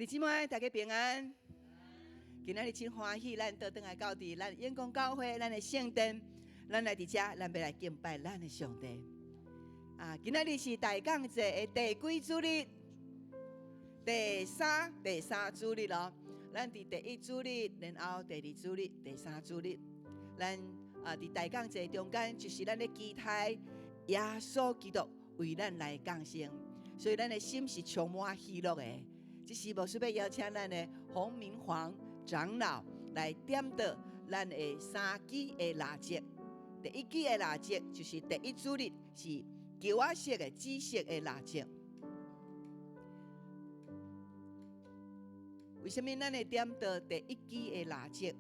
弟姊妹，大家平安。今仔日真欢喜，咱倒转来到伫咱永光教会，咱的圣殿，咱来伫遮，咱要来敬拜咱的上帝。今仔日是大港节的第几主日？第三主日咯。咱伫第一主日，然后第二主日、第三主日，咱伫大港节中间，就是咱的期待耶稣基督为咱来降生，所以咱的心是充满喜乐的。这是牧师要邀请咱的洪明煌长老来点导咱的三支的蜡烛。第一支的蜡烛就是第一主日是球仔色的紫色的蜡烛。为什么咱会点导第一支的蜡烛？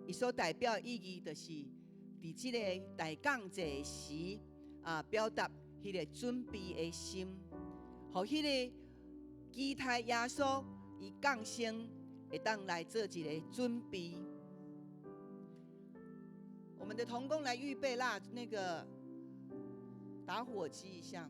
伊所代表的意义就是伫这个大港节时表达迄个准备的心，互迄个期待耶稣伊降生会当来做一个准备。我们的同工来预备那个打火机一下。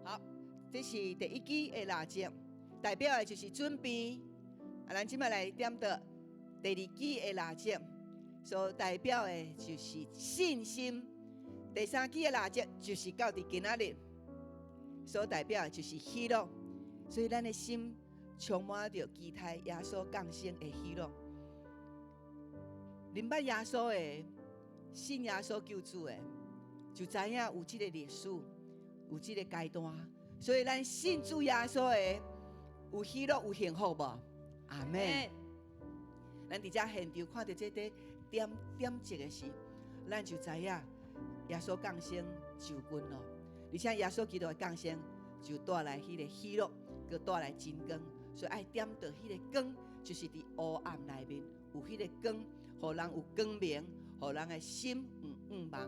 好，这是第一支的蜡烛，代表的就是准备。咱今麦来点到第二支的蜡烛，所代表的就是信心。第三支的蜡烛就是到伫今仔日，所代表的就是喜乐。所以咱的心充满着期待耶稣降生的喜乐。明白耶稣的，信耶稣救主的，就知影有这个历史。有这个阶段，所以咱信主耶稣的有喜乐有幸福无？阿们。咱伫遮现场看到这个点烛的时，咱就知影耶稣降生就近了，而且耶稣基督的降生就带来迄个喜乐，佮带来真光，所以爱点到迄个光，就是伫黑暗内面有迄个光，互人有光明，互人的心茫。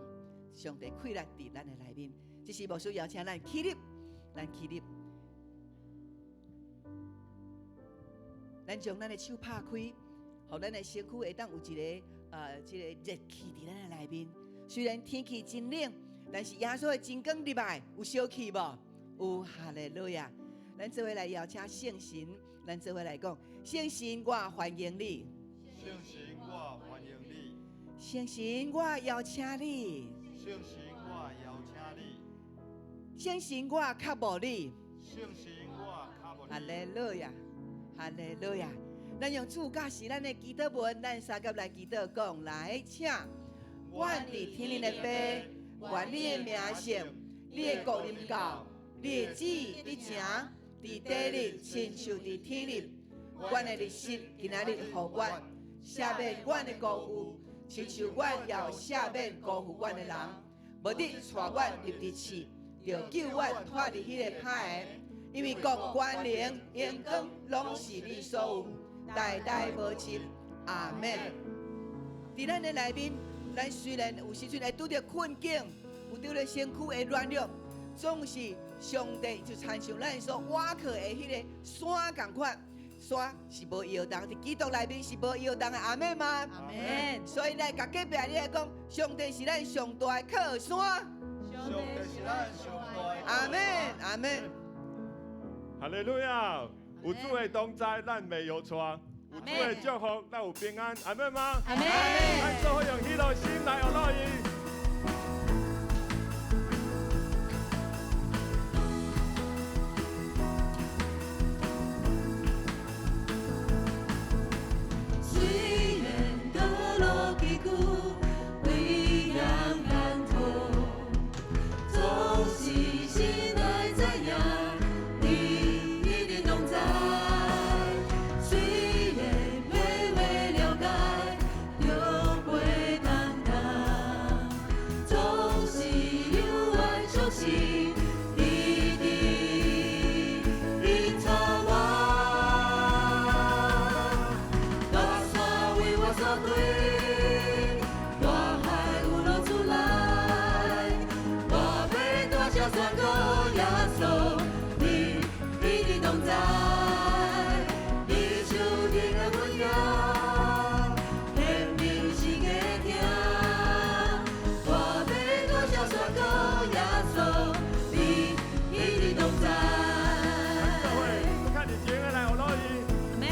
上帝开来伫咱的内面。这是牧师邀请咱起立，咱将咱的手拍开，互咱的身躯会当有一个这个热气伫咱的内面。虽然天气真冷，但是耶稣的真光入来，有烧气无？有，哈利路亚！咱做伙来邀请圣神，咱做伙来讲，圣神，我欢迎你；圣神，我欢迎你；圣神，我邀请你；圣神，我邀请你。圣神，我较无你；圣神，我较无你。哈利路亚，哈利路亚！咱用主教是咱的祈祷文，咱三甲来祈祷讲，来，请。阮伫天灵的父，愿你的名圣，你的国临到，你的旨意伫成，伫地里亲像伫天里。阮的日食今仔日予阮，赦免阮的过犯，亲像阮也有赦免辜负阮的人，无你带阮入地狱。就救阮脱离迄个歹的，因为国权能荣光拢是你所有，代代无尽。阿们。伫咱的内面，咱虽然有时阵会拄着困境，有拄着身躯的软弱，总是上帝就参像咱所挖靠的迄个山同款，山是无摇动，伫基督内面是无摇动的。阿们吗？阿们。所以来甲隔壁你来讲，上帝是咱上大的靠山。上帝是咱上大的。阿们，阿们。哈利路亚！有主的同在，咱袂忧愁；有主的祝福，咱有平安。阿们吗？阿们。咱做伙用喜乐心来拥抱伊。虽然道路崎岖，为人难通。总是心内知影，你一定拢知。虽然微微了解，又袂当当。宣告耶稣，你的同在，你手顶的温柔，显明世界听。我要多少宣告耶稣，你的同在。社会，看你前面来，我乐意。阿门。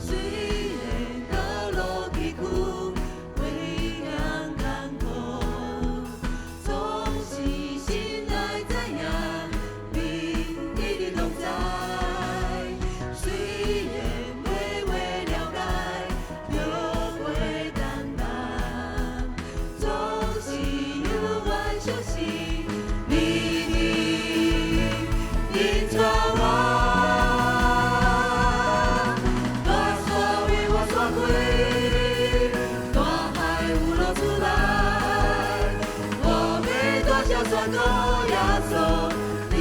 虽然道路崎岖，危险坎坷，总是心内知影，你的同在。虽然未了解，又会淡淡，总是永远相信你引导我。大山为我刷开，大海有路出来。我要大声宣告耶稣，你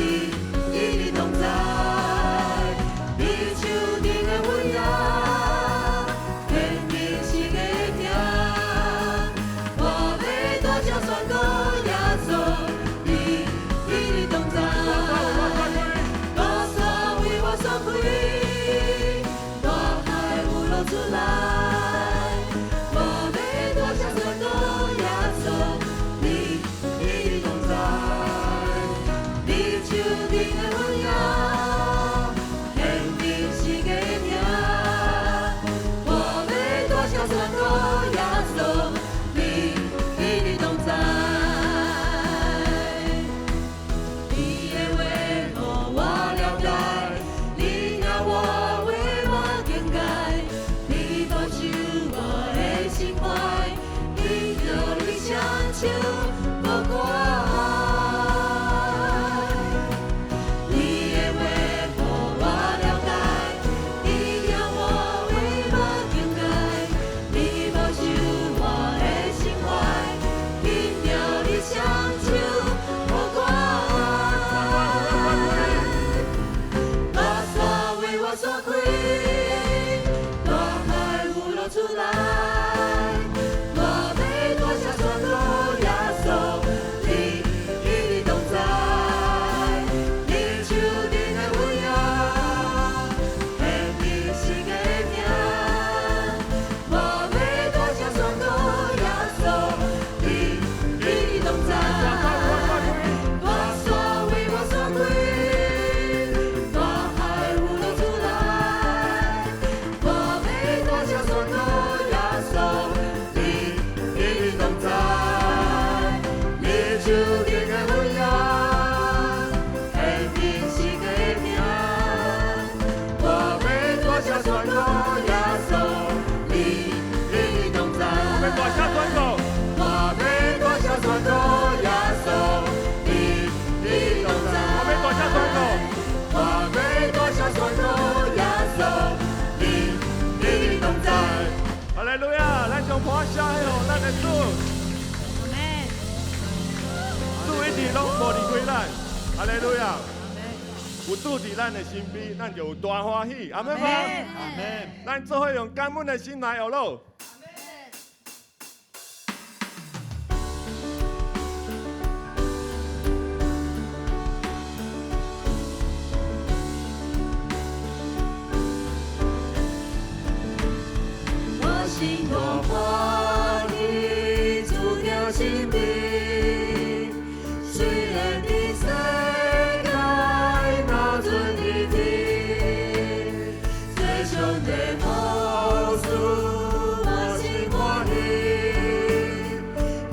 的同在，你手顶的温柔，显明世界听。我要大声宣告耶稣，你的同在。大山为我刷开，大海有路出来。我要大声宣告耶稣，你的同在，你手顶的温柔，显明世界听。我要大声宣告耶稣，你的同在。你的话，让我了解，你教我为我境界，你保守我的心怀，你叫你双手无关。你的话，让我了解，你教我为我境界，你保守我的心怀，你叫你双手无关。大山为我刷开，大海有路出来。我要大声宣告耶稣，你的同在，你手顶的温柔，显明世界听。我要大声宣告耶稣，你的同在。大山为我刷开，大海有路出来。我要大声宣告耶稣，你的同在，你手顶的温柔，显明世界听。我要大声宣告耶稣，你的同在。我们大声宣告。我要大声宣告耶稣，你的同在。我们大声宣告。我要大声宣告耶稣，你的同在。哈利路亚！咱将破下迄吼，咱的主，主一直拢无离开咱。哈利路亚！有主伫咱的身边，咱就有大欢喜。阿门吗？阿门。咱做伙用感恩的心来学咯。我心多欢喜，主在身边。虽然这世界那存的天，最终的好事我心欢喜。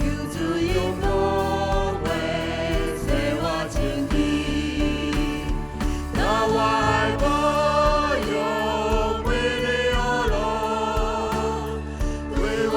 有主永不会使我情意，那我爱我永为你而落。对我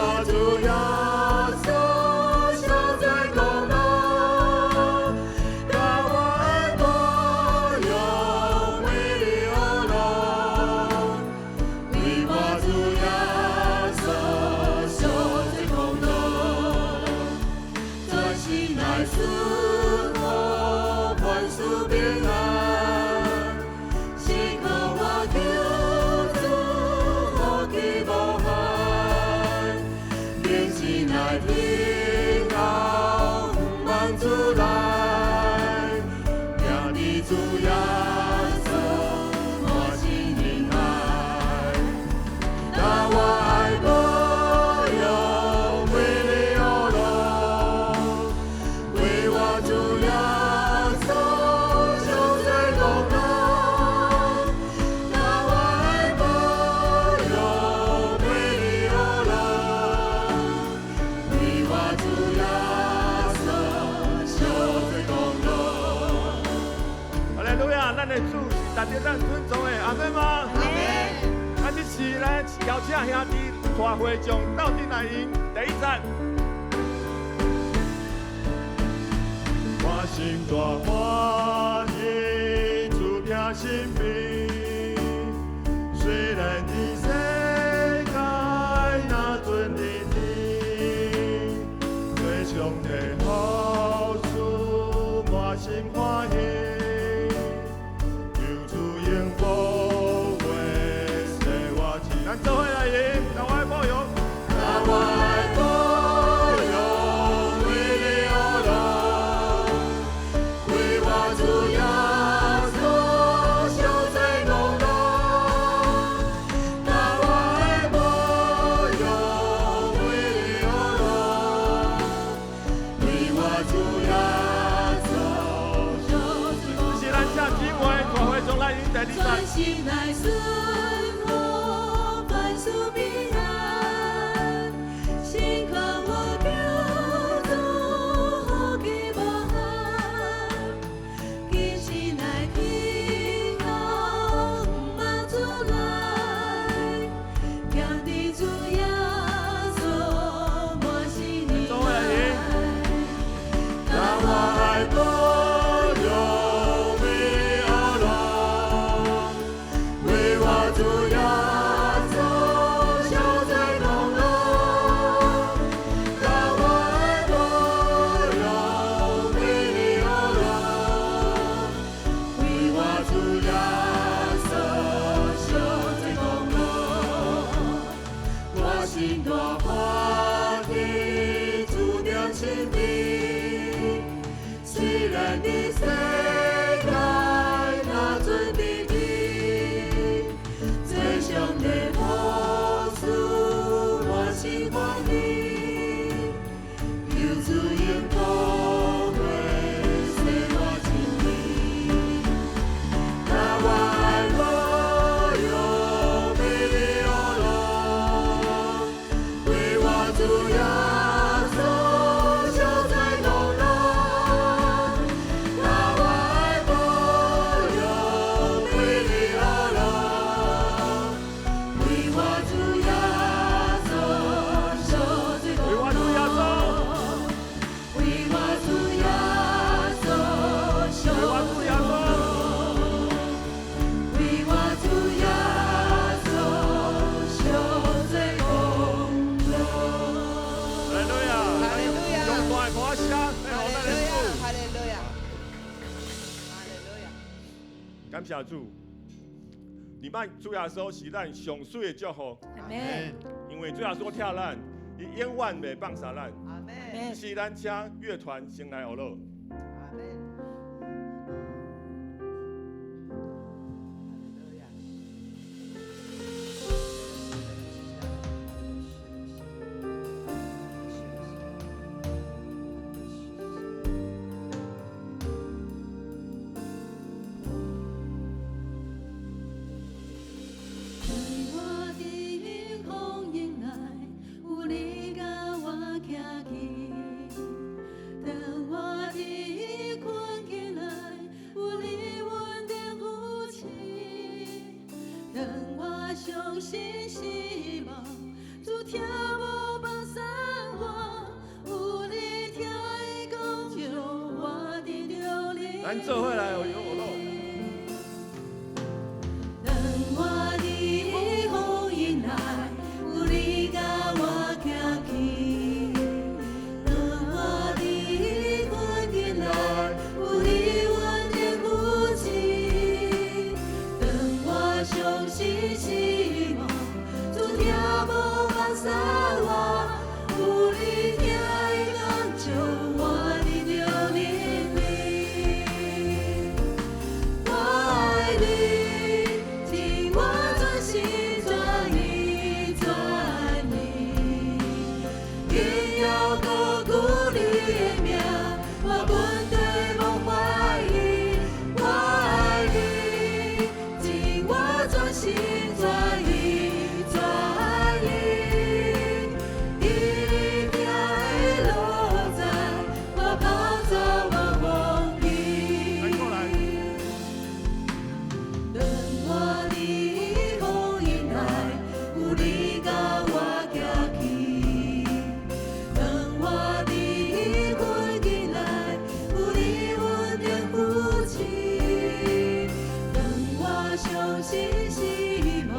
天后望出来，让你主耶稣我心灵爱，那我爱不用为你而落，为我主耶稣受罪功劳，那我爱不用为你而落，为我主耶稣受罪功劳。哈利路亚，咱的主是大家咱尊重的，阿门吗？阿门。咱这次咧邀请兄弟大会众到底来迎第一站。我心大欢喜，主凭性命，虽然这世界那阵的天，最上的好处满心欢喜。咱做伙来迎，那我爱保佑，那我爱保佑，为你而落，为我主耶稣受罪功劳，那我爱保佑，为你而落，为我主耶稣受罪功劳。是咱下几位大会众来迎第二站。专心来顺我，凡事平安，心靠我救主，好期望，今时来听候，望主来，强地主耶稣，满心的爱，那我爱保佑，为你而落，为我主耶稣受罪功劳，那我爱保佑，为你而落，为我主耶稣受罪功劳，我心大欢喜，主名亲密，虽然的世界那阵的天，最上的好处我心欢喜，有主应宝贵使我经历，那我爱保佑，为你而落，为我主耶稣受罪功劳，那我爱保佑，为你而落，为我主耶稣受罪功劳，为我主耶稣受罪功劳，为我主耶稣受罪功劳。哈利路亚，哈利路亚用大歌声，来互咱的主。哈利路亚，哈利路亚。感谢主，你们主耶稣是咱上水的祝福，阿门，因为主耶稣疼咱，伊永远袂放下咱。阿门，阿是咱请乐团先来学乐。阿门。哈利路亚。我的风迎来，有你甲我徛起；当我的困境来，有你稳定扶持；当我相信希望，主听无放散我，有你听的讲就我的流泪。咱做伙来学乐。当我的风迎来，有你甲我徛起；当我的困境来，有你稳定扶持；当我相信希望，主听无放下我，有你听你甲我行去，当我离婚进来，有你稳定夫妻，当我相信希望，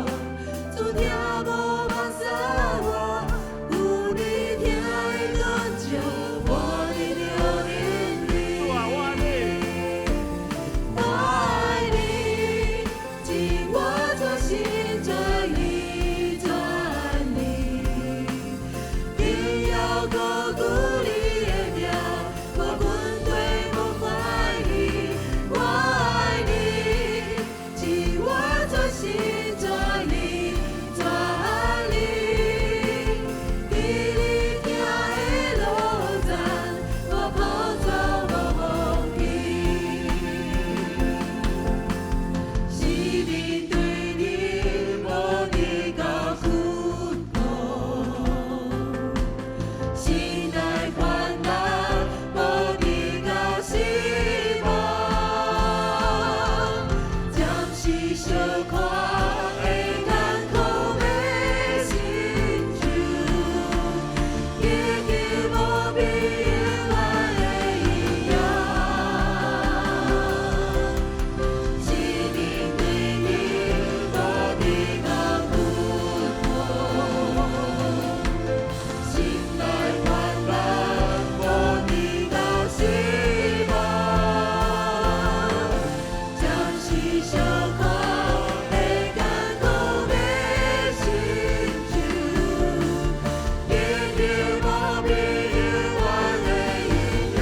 注定无放下我，有你听的感情，我的留恋你。我爱你，尽我全心全意全力，定要高举你的名，我绝对无怀疑。我爱你，尽我全心全意全力，伫你听的路站，我抱走无忘记。是面对你无你到苦痛，心内烦恼无你到失望，暂时小看会艰苦的心情，祈求无比永远的依仰。是面对你无你到苦痛，心内烦恼无你到失望，暂时小看会艰苦的心情，祈求无比永远的依仰。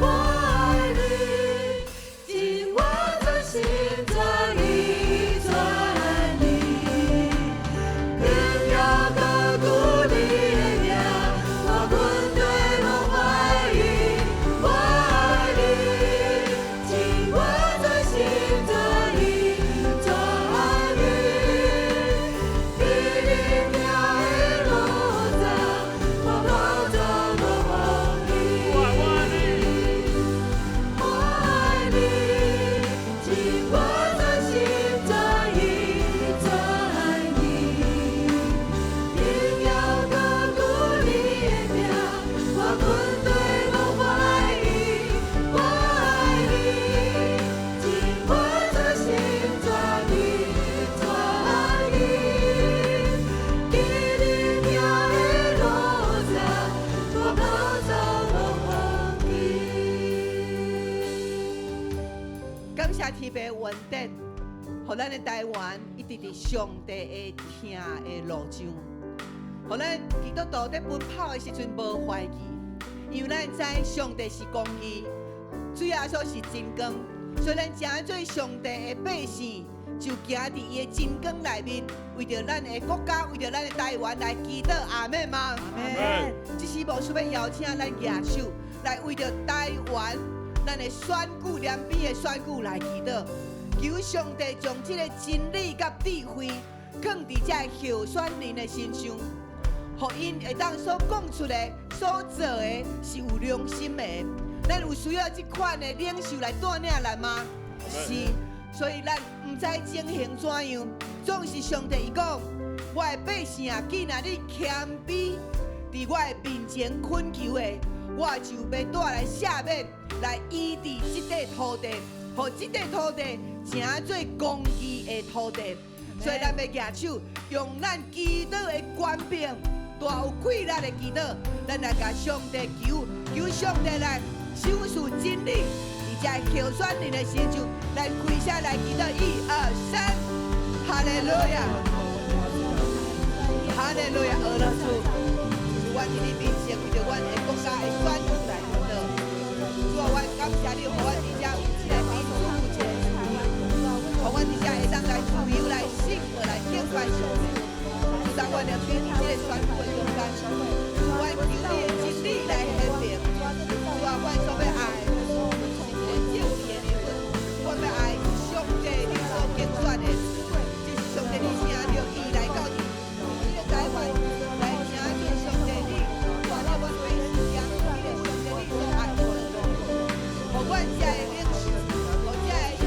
我爱你，尽我全心全意全力，定要高举你的名，我绝对无怀疑。我爱你，尽我全心全意全力，伫你听的路站，我抱走无忘记。我爱你，尽我全心全意全力，定要高举你的名，我绝对无怀疑。我爱你，尽我全心全意全力，伫你听的路站，我抱走无忘记。感谢天父的恩典，互咱的台湾一直伫上帝的听的路上，互咱基督徒在奔跑的时阵无怀疑，因为咱知上帝是公义，主耶稣是真光，所以咱诚做上帝的百姓，就行伫伊的真光内面，为着咱的国家，为着咱的台湾来祈祷，阿门吗？阿门。这时无需要邀请咱举手来为着台湾。咱的选举两边的选举来祈祷，求上帝将这个真理甲智慧放伫这候选人的身上，互因会当所讲出的、所做的是有良心的。咱有需要这款的领袖来带领咱吗？是，所以咱唔知情形怎样，总是上帝伊讲，我的百姓啊，既然你谦卑伫我的面前恳求的，我就要带来赦免。来医治这块土地，互这块土地成做公义的土地。所以咱要举手，用咱祈祷的权柄，大有气力的祈祷，咱来甲上帝求，求上帝来守护真理，而且候选人的身上来开声来祈祷，1、2、3，哈利路亚，哈利路亚，俄罗斯，我伫你面前为着阮的国家的选举来祈祷。主啊，我感谢你，互我伫遮有一个民主负责的主义，互我伫遮会当来自由来信和来敬拜上帝。主啊，我了边伫这个选举的中间，我求你的真理来显明。主啊，我所要爱的是一个正义的灵魂，我要爱是上帝你所拣选的，这是上帝你请着伊来到这个台湾来成就上帝你，把你我百姓扬出你的上帝你所爱的。互阮遮的领袖，互遮的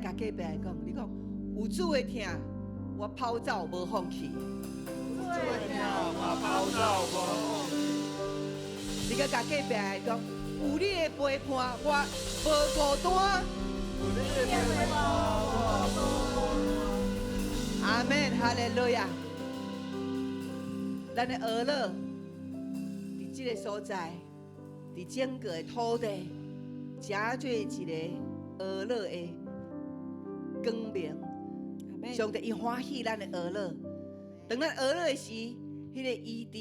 甲隔壁的讲，你讲有主的疼，我跑走无放弃。你个甲隔壁的讲，有你的陪伴，我无孤单。阿门，哈利路亚。咱的儿乐，伫这个所在，伫整个的土地，真做一个儿乐的光明。上帝伊欢喜咱的儿乐，当咱儿乐的时，迄个医治、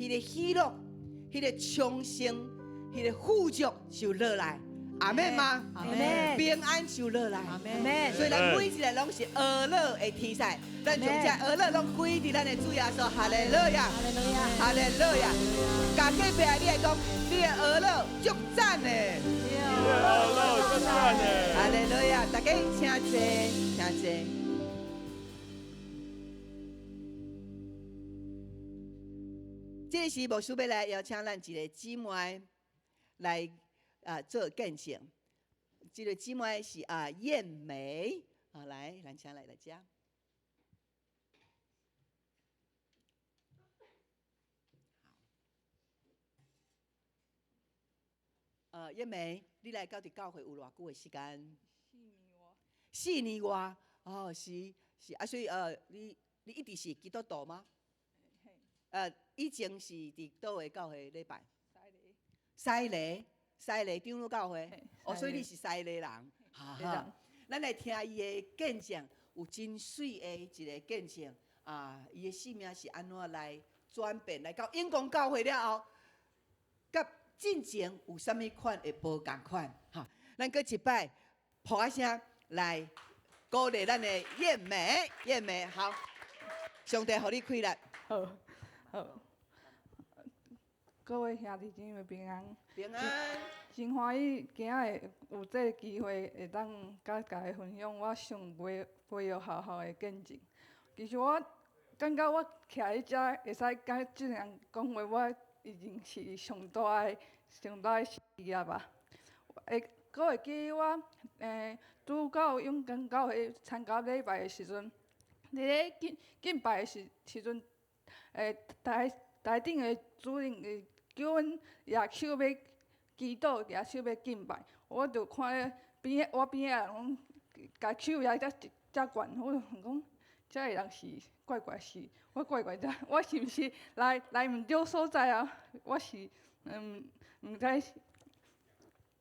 迄个喜乐、迄个重生、迄个富足就落来。阿门吗？阿门。平安就落来。阿门。所以咱每一个拢是儿乐的天使，咱将这儿乐拢归伫咱的主耶稣。哈利路亚，哈利路亚。甲隔壁你来讲，你的儿乐足赞的。哈利路亚，大家请坐，请坐。这时牧师要来邀请咱一个姊妹来做见证。这个姊妹是燕梅来，咱请来遮。燕梅，你来到伫教会有偌久的时间？4年外。哦，是所以你一直是基督徒吗？以前是伫倒位教会礼拜？西螺长老教会。哦，所以你是西螺人。哈，咱来听伊的见证，有真水的一个见证。伊的生命是安怎来转变，来到永光教会了后，甲进前有啥物款会无共款？哈，咱搁一摆呼一声来鼓励咱的燕梅，好，上帝互你开力。好，各位兄弟姊妹平安。平安。真欢喜，今仔日有这个机会会当甲大家分享我上培育学校的见证。其实我感觉我徛喺遮，会使甲即人讲话，我已经是上大的事业吧。搁会记我拄到永光教会参加礼拜的时阵，伫咧敬拜的时阵。台顶的主任叫阮举手要祈祷，举手要敬拜，我就看咧我边仔人拢举手也遮悬，我就想讲，遮个人是怪事，我怪遮，我是毋是来毋对所在啊？我是毋知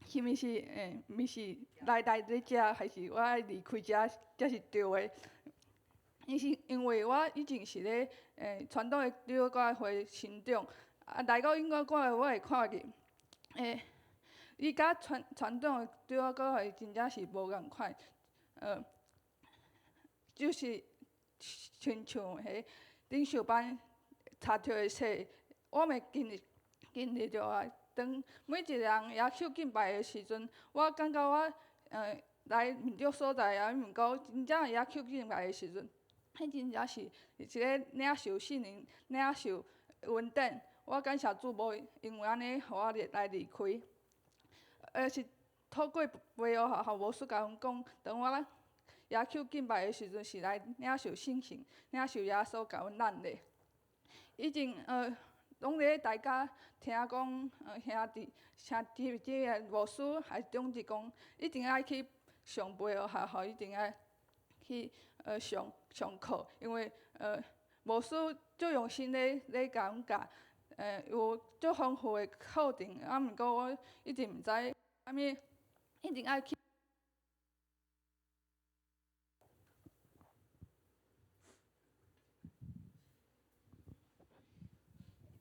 是毋是毋是来咧遮，还是我爱离开遮才是对的？因为我以前是咧传统的基督教会成长，来到永光教会我会看见，伊甲传统的基督教会真正是无共款，就是亲像迄领袖班查册的册，我咪经历着啊。当每一个人举手敬拜的时阵，我感觉我来毋对所在啊，毋过真正举手敬拜的时阵。迄真正是一个领受圣灵、领受恩典。我感谢主，无因为安尼，互我来离开。是透过培育学校牧师甲阮讲，当我举手敬拜的时阵，是来领受圣性、领受耶稣甲阮咱的。以前拢咧大家听讲兄弟即个牧师还是长职讲，一定爱去上培育学校，一定爱去上课，因为牧师足用心咧甲阮教，有足丰富的课程，毋过我一直毋知啥物，一定爱去。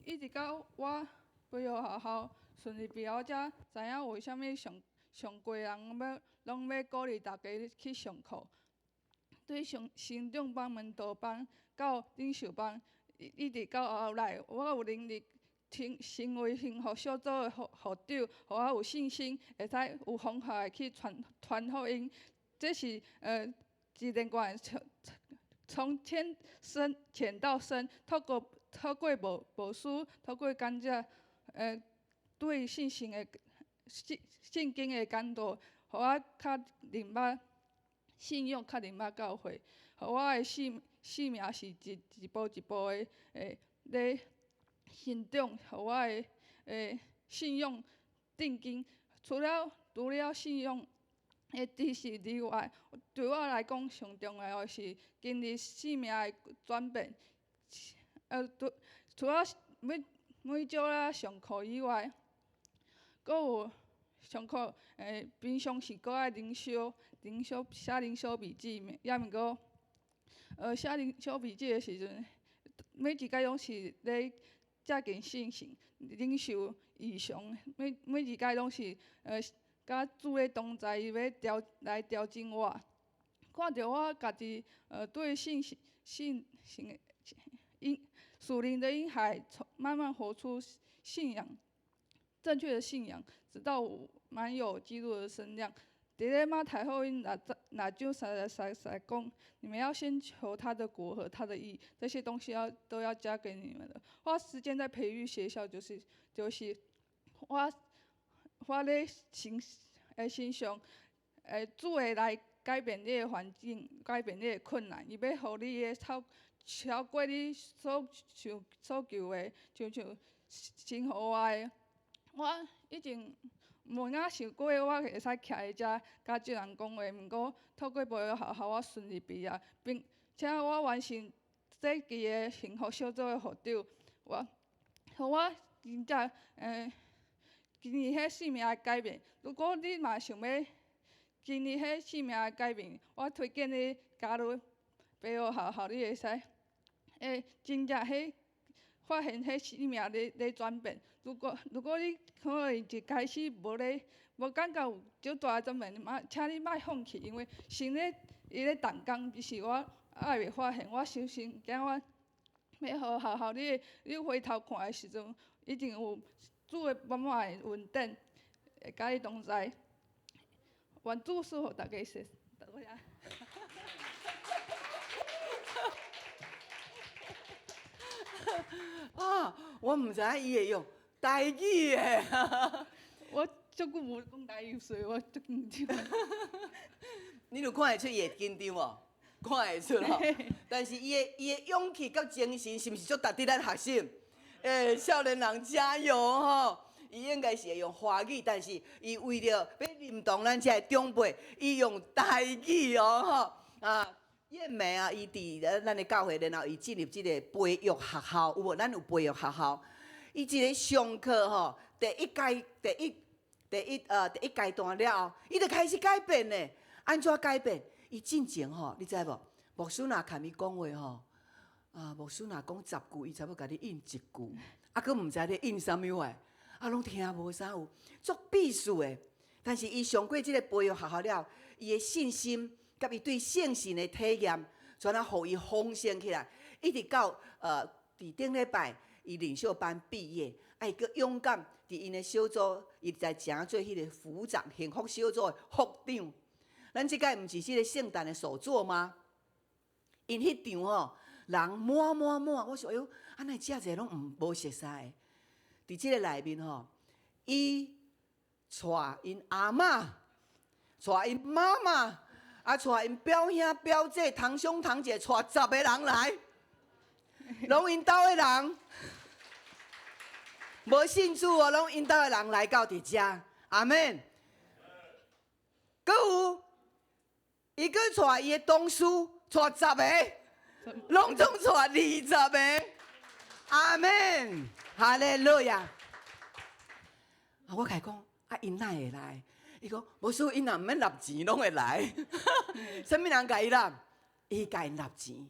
一直到我培育学校顺利毕业才知影为虾米上贵人拢要鼓励大家去上课。对成长班、门徒班到领袖班，一直到后来，我有能力成为幸福小组的校长，互我有信心，会使有方法去传福音。这是一连贯从浅到深，透过牧师，透过讲者，对信心的圣经的感动，互我较明白。信用较入捌教会，互我的性命是一步一步的咧成长，互我的信用定根。除了信用的知识以外，对我来讲上重要的是经历生命的转变。除了每朝仔上课以外，阁有上课平常时阁爱写灵修笔记，也毋过写灵修笔记的时阵，每一摆拢是咧接近信心，领受异象，每一摆拢是甲主咧同在，伊要来调整我，看到我家己对属灵的婴孩，慢慢活出信仰，正确的信仰，直到满有基督的身量。伫咧马太福音6章33讲，你们要先求他的国和他的义，这些东西都要加给你们的。花时间在培育学校，就是我咧欣赏，主会来改变你的环境，改变你的困难，伊要互你的超过你所求的，像真互我的。我以前无哪想过我会使徛喺遮，甲这人讲话。毋过透过培育学校，我顺利毕业，并且我完成这期的幸福小组的校长，我真正经历迄生命的改变。如果你嘛想要经历迄生命的改变，我推荐你加入培育学校，你会使真正发现迄生命咧转变。如果你可能一开始无感觉有少大的转变，请你莫放弃，因为神伊咧动工，只是我还袂发现。我相信，今我要互学校你回头看的时阵，一定有主的满满的恩典会甲你同在。愿主赐互大家谢谢。啊，我毋知影伊会用台语的。我足久无讲台语，所以我足紧张。你有看会出伊会紧张无？看会出吼。但是伊的勇气甲精神，是毋是足值得咱学习？少年人加油吼！伊应该是会用华语，但是伊为了要认同咱遮的长辈，伊用台语哦吼啊。燕梅啊，伊伫咱的教会，然后伊进入即个培育学校，有无？咱有培育学校，伊即个上课吼，第一阶段了后，伊就开始改变呢。安怎改变？伊进前吼，你知无？牧师若牵伊讲话吼，牧师若讲10句，伊才要甲你应1句，佫毋知咧应啥物话，拢听无啥有，足必须的。但是伊上过即个培育学校了，伊的信心。甲伊对圣神的体验，全啊，互伊丰盛起来，一直到伫顶礼拜伊领袖班毕业，伊阁勇敢伫因的小组，伊在正做迄个副长，幸福小组的副长。咱即届毋是迄个圣诞的手作吗？因迄场吼，人满，我想哎呦，安尼遮济拢无熟悉的，伫即个内面吼，伊带因阿嬷，带因妈妈。带因表兄表姐、堂兄堂姐，带10个人来，拢因兜的人，无信主哦，拢因兜的人来到伫遮，阿门。阁有，伊阁带伊的同事，带10个，拢总带20个，阿门，哈利路亚。我甲伊讲，因哪会来？伊讲，无所谓，因若毋免纳钱，拢会来。啥物人甲伊纳？伊甲因纳钱。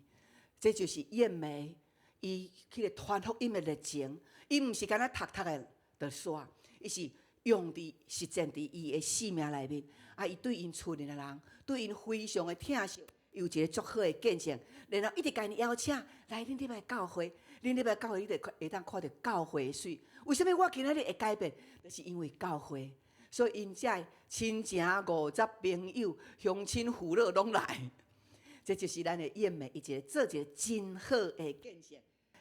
这就是燕梅，伊迄个传福音的热情。伊毋是干那读的就煞，伊是用伫实践伫伊的生命内面。伊对因厝里的人，对因非常的疼惜，有一个足好的见证。然后一直甲因邀请来恁礼拜教会，恁礼拜教会，你就会当看到教会的水。为什么我今仔日会改变？就是因为教会。所以因遮亲情50朋友、乡亲父老拢来，这就是咱的燕梅，伊做一个真好的见证。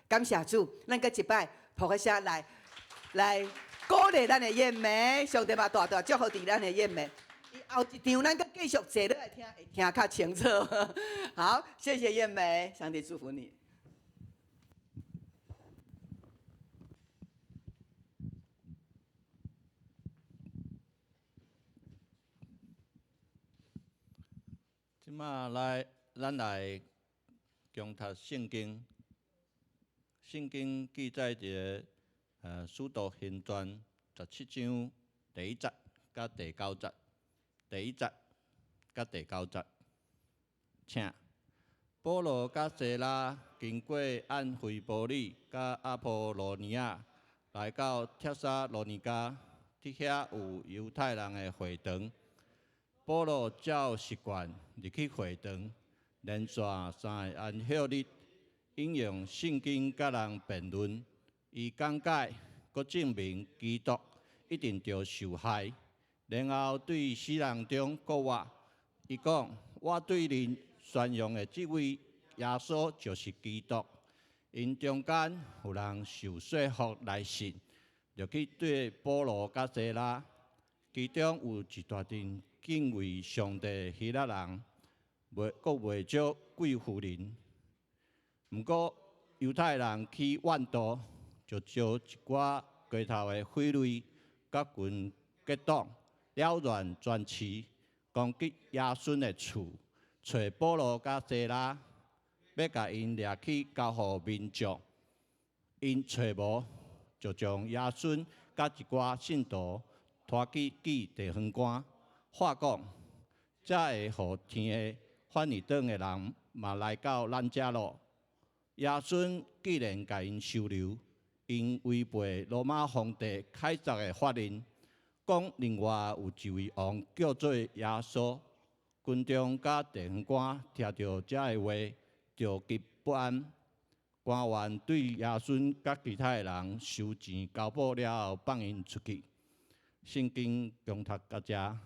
感谢主，咱搁一摆扑个声来鼓励咱的燕梅，上帝嘛大大祝福伫咱的燕梅。后一场咱继续坐落来听，会听较清楚。好，谢谢燕梅，上帝祝福你。即马咱来共读圣经。圣经记载着使徒行传17章第1节甲第9节，第1节甲第9节，请保罗甲西拉经过安菲波里甲阿波罗尼亚，来到帖撒罗尼迦，伫遐有犹太人的会堂。保罗照习惯入去会堂，连续3个安息日，引用圣经甲人辩论，伊讲解，佮证明基督一定着受害，然后对死人中告活。伊讲：我对恁宣扬的这位耶稣就是基督。因中间有人受说服来信，就去对保罗甲西拉，其中有一大群敬畏上帝希腊人，袂少贵妇人。毋过犹太人去怨道，就招一寡街头的匪类甲群结党，了乱专持，攻击耶稣的厝，找保罗甲西拉，要甲因掠去交互民众。因找无，就将耶稣甲一寡信徒拖去祭地方官，话讲，才会互天下反异党的人嘛来到咱遮咯。耶稣既然甲因收留，因违背罗马皇帝凯撒的法令，讲另外有一位王叫做耶稣。军中甲地方官听到这个话，就极不安。官员对耶稣甲其他的人收钱交保了后，放因出去。圣经共读到这，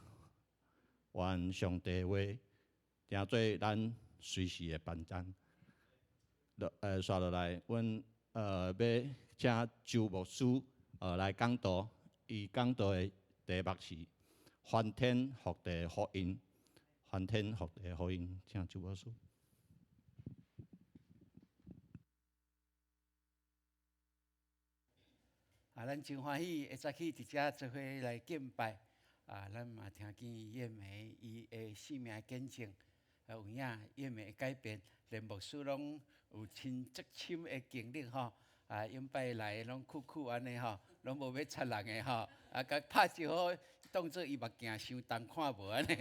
愿上帝的话听做咱随时的伴奏。刷落来，阮要请周牧师来讲道，伊讲道的题目是翻天覆地的福音。翻天覆地的福音，请周牧师。咱真欢喜会早起伫遮做伙来敬拜。咱嘛听见燕梅伊的生命见证，有影燕梅的改变，连牧师拢有亲足深的经历吼。永拜来拢酷酷安尼吼，拢无要插人的吼。甲拍招呼，当做伊目镜伤重看无安尼。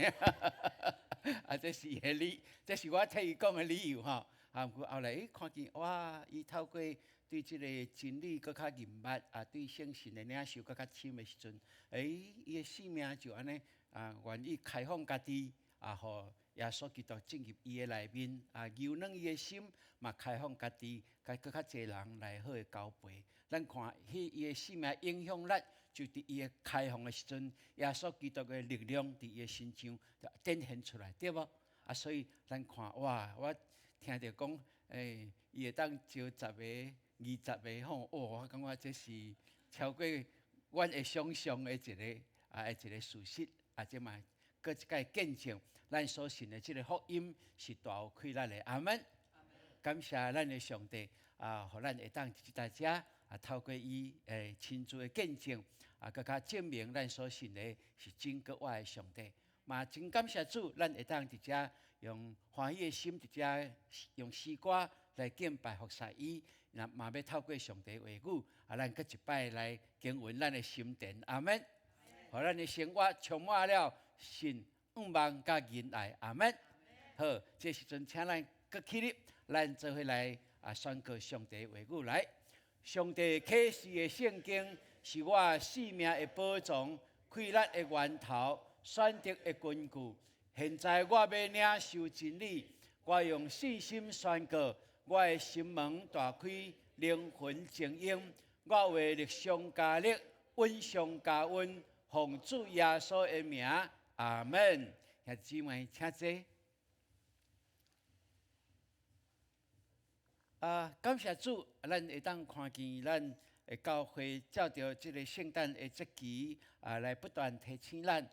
这是伊的理，这是我替伊讲的理由吼。毋过后来看见哇，伊透过对即个真理搁较认捌，对圣神的领受搁较深的时阵，伊的生命就安尼愿意开放家己，互耶稣基督进入伊的内面，柔软伊的心，嘛开放家己，甲搁较侪人来好的交陪。咱看伊的生命影响力，就伫伊的开放的时阵，耶稣基督的力量伫伊的身上就展现出来，对无？所以咱看哇，我听着讲，伊会当招10个、20个吼，我感觉这是超过阮会想象的一个事实。即嘛，搁一个见证，咱所信的即个福音是大有亏咱的。阿门。感谢咱的上帝，互咱会当伫大家透过伊亲自的见证，更加证明咱所信的是真个活的上帝。嘛，真感谢主，咱会当伫遮用欢喜的心伫遮用诗歌来敬拜服侍伊，嘛要透过上帝话语，咱搁一摆来经营咱的心田。阿门。互咱的生活充满了信、望甲仁爱。阿门。好，这时阵请咱搁起立，咱做伙来宣告上帝话语来。上帝启示的圣经是我生命的宝藏，快乐的源头，选择的根据。现在我要领受真理，我用信心宣告，我的心门大开，灵魂静音，我为力上加力，温上加温，奉主耶稣的名，阿门。兄姊妹，请坐。感谢主，咱会当看见咱的教会照着这个圣诞的节期来不断提醒咱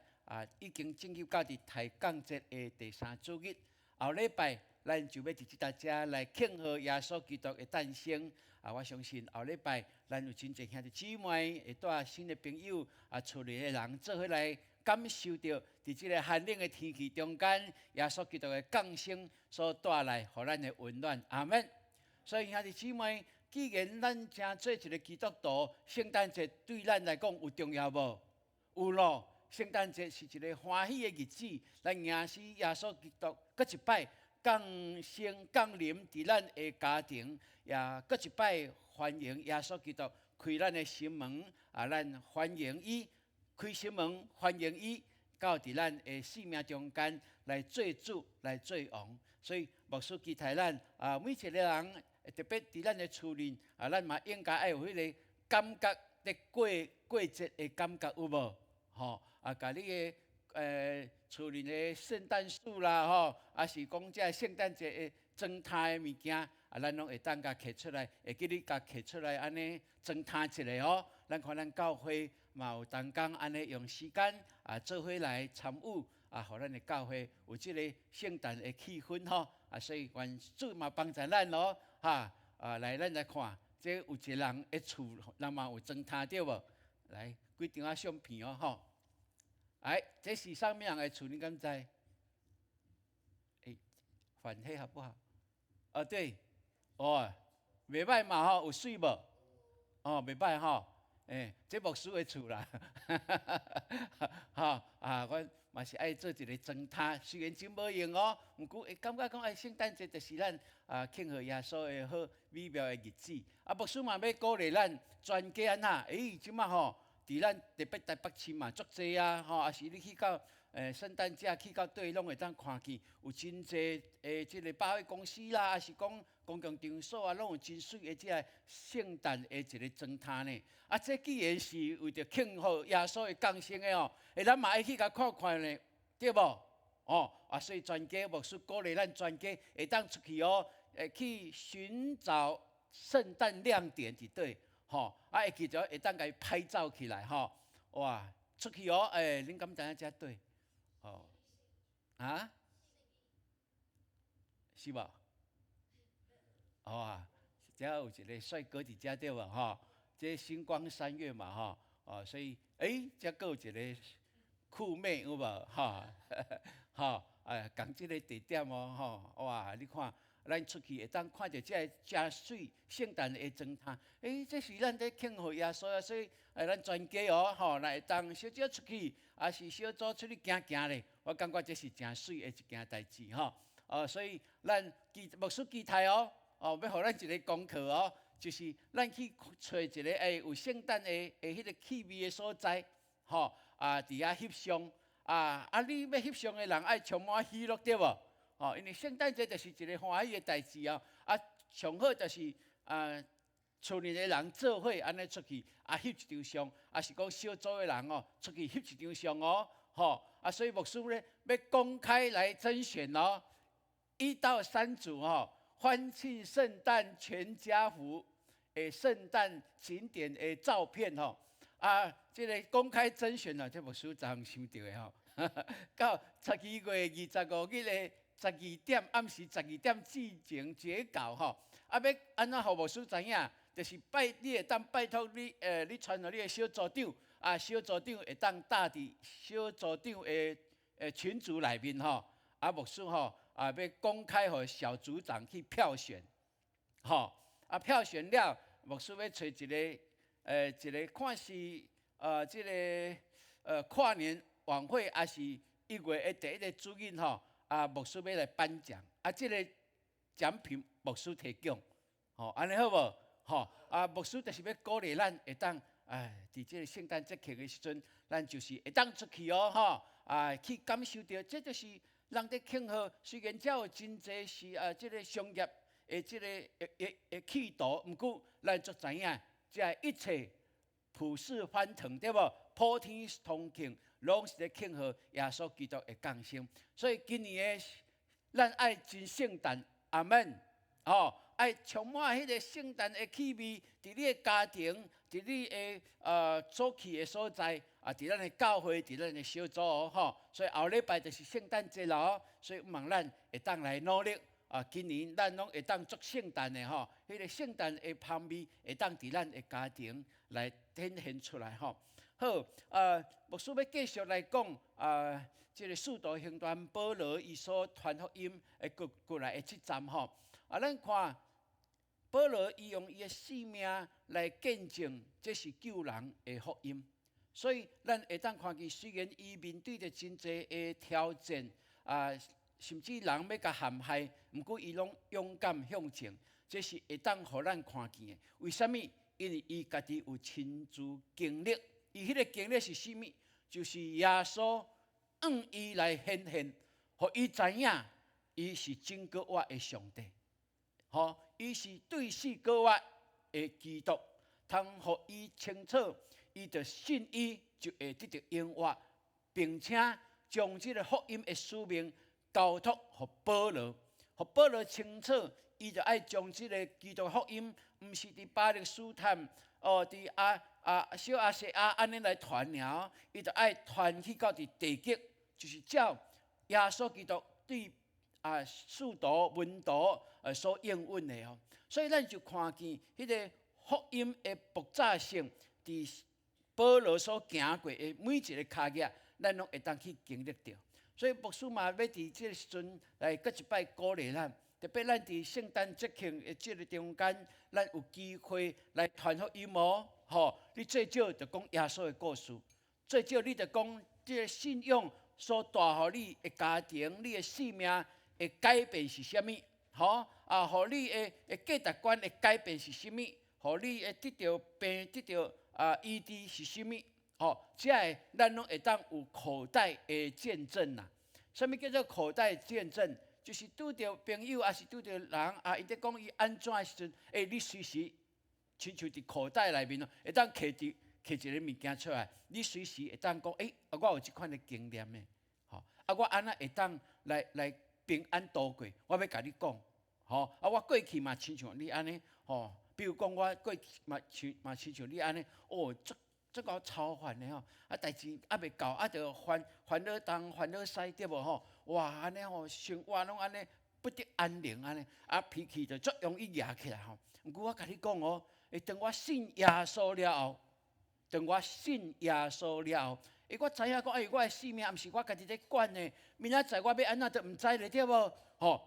已经进入到伫抬杠节的第3主日，后礼拜咱就要伫即搭遮来庆贺耶稣基督的诞生。我相信后礼拜咱有真侪兄弟姊妹会带新的朋友厝里的人做伙来感受到伫即个寒冷的天气中间，耶稣基督的降生所带来互咱的温暖。阿门。所以兄弟姊妹，既然咱正做一个基督徒，圣诞节对咱来讲有重要无？有咯。圣诞节是一个欢喜的日子，咱迎死耶稣基督，搁一摆降生降临伫咱的家庭，也搁一摆欢迎耶稣基督开咱的心门，咱欢迎伊开心门，欢迎伊到伫咱的生命中间来做主，来做王。所以牧师期待咱每一个人，特别伫咱的厝里，咱嘛应该要有迄个感觉咧过节的感觉，有无？甲你的厝里的圣诞树啦，还是讲这圣诞节的装摊的物件，咱拢会当甲摕出来，会记你甲摕出来，安尼装摊一下哦。咱看咱教会嘛有同工安尼用时间做伙来参与，互咱的教会有即个圣诞的气氛所以愿主嘛帮助咱咯，来咱来看，这有一个人的厝，人嘛有装摊对无？来，几张相片哦，这是啥物人的厝？你敢知？反黑好不好？对，袂歹嘛有水无？袂歹这牧师的厝啦，我嘛是爱做一个装摊，虽然真无用不过会感觉讲圣诞节就是咱庆贺耶稣的好美妙的日子。牧师嘛要鼓励咱全家安那，即马伫咱特别台北市嘛足济也是你去到圣诞节去到对拢会当看见有真济即个百货公司啦，还是讲公共场所拢有真水的即个圣诞的一个装摊呢。这既然是为着庆贺耶稣的降生的咱嘛爱去甲看看呢，对无？所以全家牧师鼓励咱全家会当出去去寻找圣诞亮点伫对。会记着会当甲伊拍照起来哇！出去恁敢知影遮对？是无？遮有一个帅哥伫遮对无？这星光3月嘛所以遮佫有一个酷妹有无？讲即个地点哇！你看。咱出去会当看到这真水圣诞的装摊，这是咱在庆贺耶稣所以咱全家来会当小少出去，也是小组出去行行咧。我感觉这是真水的一件代志所以咱牧师期待要互咱一个功课就是咱去找一个有圣诞的迄个气味的所在伫遐翕相你要翕相的人爱充满喜乐对无？因为圣诞节就是一个欢喜的代志上好就是厝里的人做伙安尼出去翕一张相，也是讲小组的人出去翕一张相所以牧师咧要公开来甄选1到3组欢庆圣诞全家福的圣诞景点的照片这个公开甄选这牧师昨昏想到的到12月25日的12点，暗时12点之前截稿要安怎互牧师知影？就是你会当拜托你你传到你的小组长小组长会当搭伫小组长的群组内面牧师要公开互小组长去票选票选了，牧师要找一个看是即个跨年晚会，还是1月的第1个主日牧师要来颁奖这个奖品牧师提供安尼好无？牧师就是要鼓励咱会当伫即个圣诞节气的时阵，咱就是会当出去去感受到，这就是人伫庆贺。虽然遮有真济是即个商业的即个企图，毋过咱足知影，这一切普世欢腾对无？普天同庆。拢是咧庆贺耶稣基督的降生，所以今年的咱爱真圣诞，阿门爱充满迄个圣诞的气味，伫你的家庭，伫你的早期的所在伫咱的教会，伫咱的小组吼，所以后礼拜就是圣诞节咯，所以望咱会当来努力今年咱拢会当做圣诞的吼，迄个圣诞的香味会当伫咱的家庭来显现出来吼。好，牧师要继续来讲这个使徒行传保罗伊所传福音的过来的7站吼。咱看保罗伊用伊的性命来见证，这是救人的福音。所以咱会当看见，虽然伊面对着真侪的挑战甚至人要甲陷害，毋过伊拢勇敢向前，这是会当互咱看见的。为什么？因为伊家己有亲自经历，伊迄个经历是啥物？就是耶稣用伊来显现，互伊知影，伊是真个活的上帝。伊是对死过活的基督，通互伊清楚，伊着信伊就会得到永活，并且将这个福音的使命交托予保罗，互保罗清楚，伊就爱将这个基督福音，毋是伫巴勒斯坦伫小亚细亚安尼来传了，伊就爱传去到伫地极，就是照耶稣基督对使徒门徒所应允的哦。所以咱就看见迄个福音的复杂性，伫保罗所行过的每一个脚印，咱拢会当去经历到。所以牧师嘛要伫这个时阵来搁一摆鼓励咱，特别咱伫圣诞节庆的这个中间，咱有机会来传福音哦。你最少就讲耶稣的故事，最少你就讲这个信仰所带予你的家庭、你的性命的改变是啥物？互你的价值观的改变是啥物？互你的得到病、得到医治是啥物？这个咱拢会当有口袋的见证啦。什么叫做口袋见证？就是拄到朋友，还是拄到人伊在讲伊安怎的时阵，你随时亲像伫口袋内面会当摕一个物件出来，你随时会当讲，我有即款的经验的，我安那会当来平安度过。我要甲你讲，我过去嘛亲像你安尼，比如讲我过去嘛亲像你安尼，这个超烦的吼，代志未到，就烦恼东烦恼西，对无哇，安尼生活拢安尼不得安宁安尼，脾气就足容易惹起来毋过我甲你讲当我信耶稣了后，我知影讲，我的性命毋是我家己在管的，明仔载我要安怎都毋知咧，对无？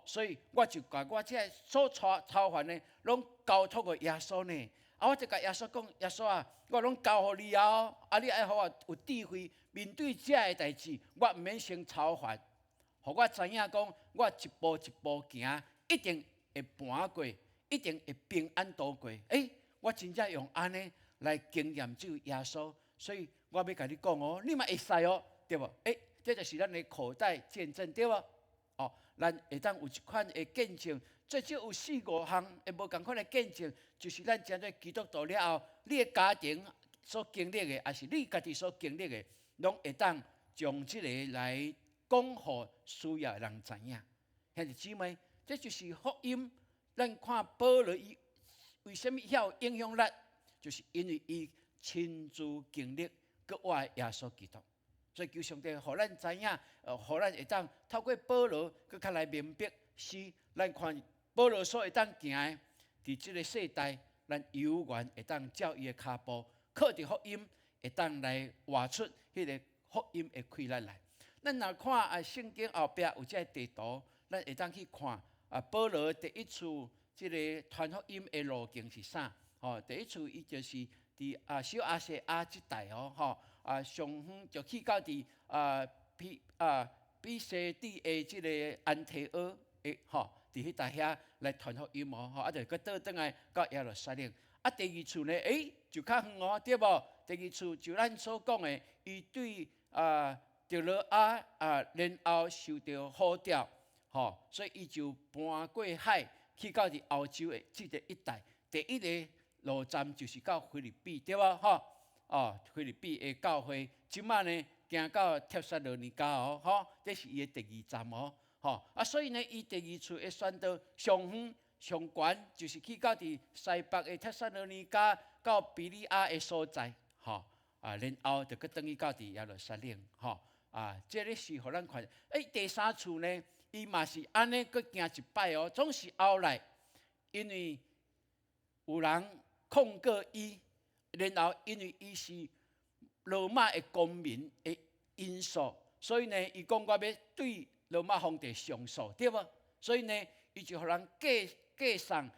所以我就把我这所操烦的，拢交托给耶稣呢。我就甲耶稣讲，耶稣啊，我拢交予你哦。你爱互我有智慧，面对这个代志，我毋免先操烦，互我知影讲，我一步一步行，一定会盘过，一定会平安度过。我真正用安尼来经验这耶稣，所以我要甲你讲你嘛会使对无？这就是咱的口袋见证，对无？咱会当有一款的见证。最少有4-5项会无共款的见证，就是咱成做基督徒了后，你的家庭所经历的，还是你家己所经历的，拢会当将这个来讲互需要的人知影。兄弟姊妹，这就是福音。咱看保罗伊为什么遐有影响力，就是因为伊亲自经历搁活的耶稣基督。所以求上帝，互咱知影，互咱会当透过保罗搁较来明白，是咱看。保罗所会当行的，伫即个世代，咱有缘会当照伊的脚步，靠着福音会当来活出迄个福音的开来来。咱若看圣经后壁有这个地图，咱会当去看保罗第一次即个传福音的路径是啥？第一次伊就是伫小亚细亚即带上远就去到伫比西底的即个安提阿伫迄搭遐来传福音就搁倒转来到耶路撒冷。第二次呢，就较远对无？第二次就咱所讲的，伊对特罗亚然后受到呼召，所以伊就搬过海去到伫欧洲的即个一带。第一个路站就是到菲律宾，对无？菲律宾的教会，即摆呢行到帖撒罗尼迦这是伊的第2站所以呢，伊第二次的宣道上远上悬就是去到伫西北的帖撒罗尼迦到比利亚的所在，吼然后就搁转去到伫耶路撒冷，吼这个是互咱看。第三处呢，伊嘛是安尼搁行一摆哦，总是后来因为有人控告伊，然后因为伊是罗马的公民的因素，所以呢，伊讲我要对罗马皇帝上诉，对无？所以呢，伊就互人架上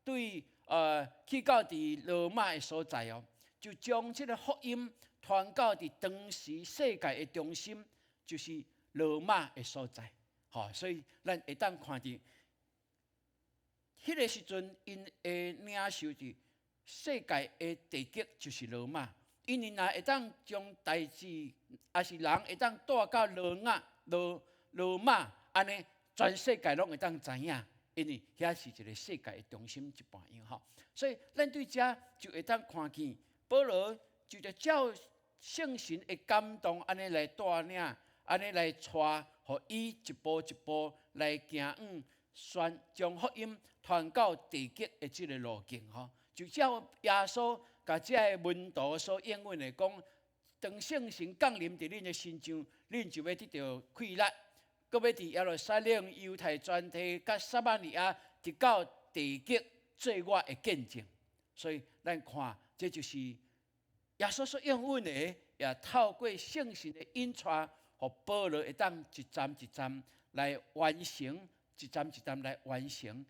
对去到伫罗马的所在哦，就将这个福音传到伫当时世界的中心，就是罗马的所在。所以咱会当看到，迄个时阵因会领受伫世界的地极就是罗马，因为若会当将代志，也是人会当带到罗马，安尼全世界拢会当知影，因为遐是一个世界的中心一半样吼。所以咱对遮就会当看见保罗就着照圣神的感动，安尼来带领，安尼来带，互伊一步一步来行将福音传到地极的这个路径吼。就照耶稣甲这个门徒所应允的讲，当圣神降临伫恁的身上，恁就要得到快乐，搁要伫耶路撒冷、犹太全体、甲撒玛利亚，直到地极，做我的见证。所以咱看，这就是耶稣所应允的，也透过圣神的引带，互保罗会当一站一站来完成，一站一站来完成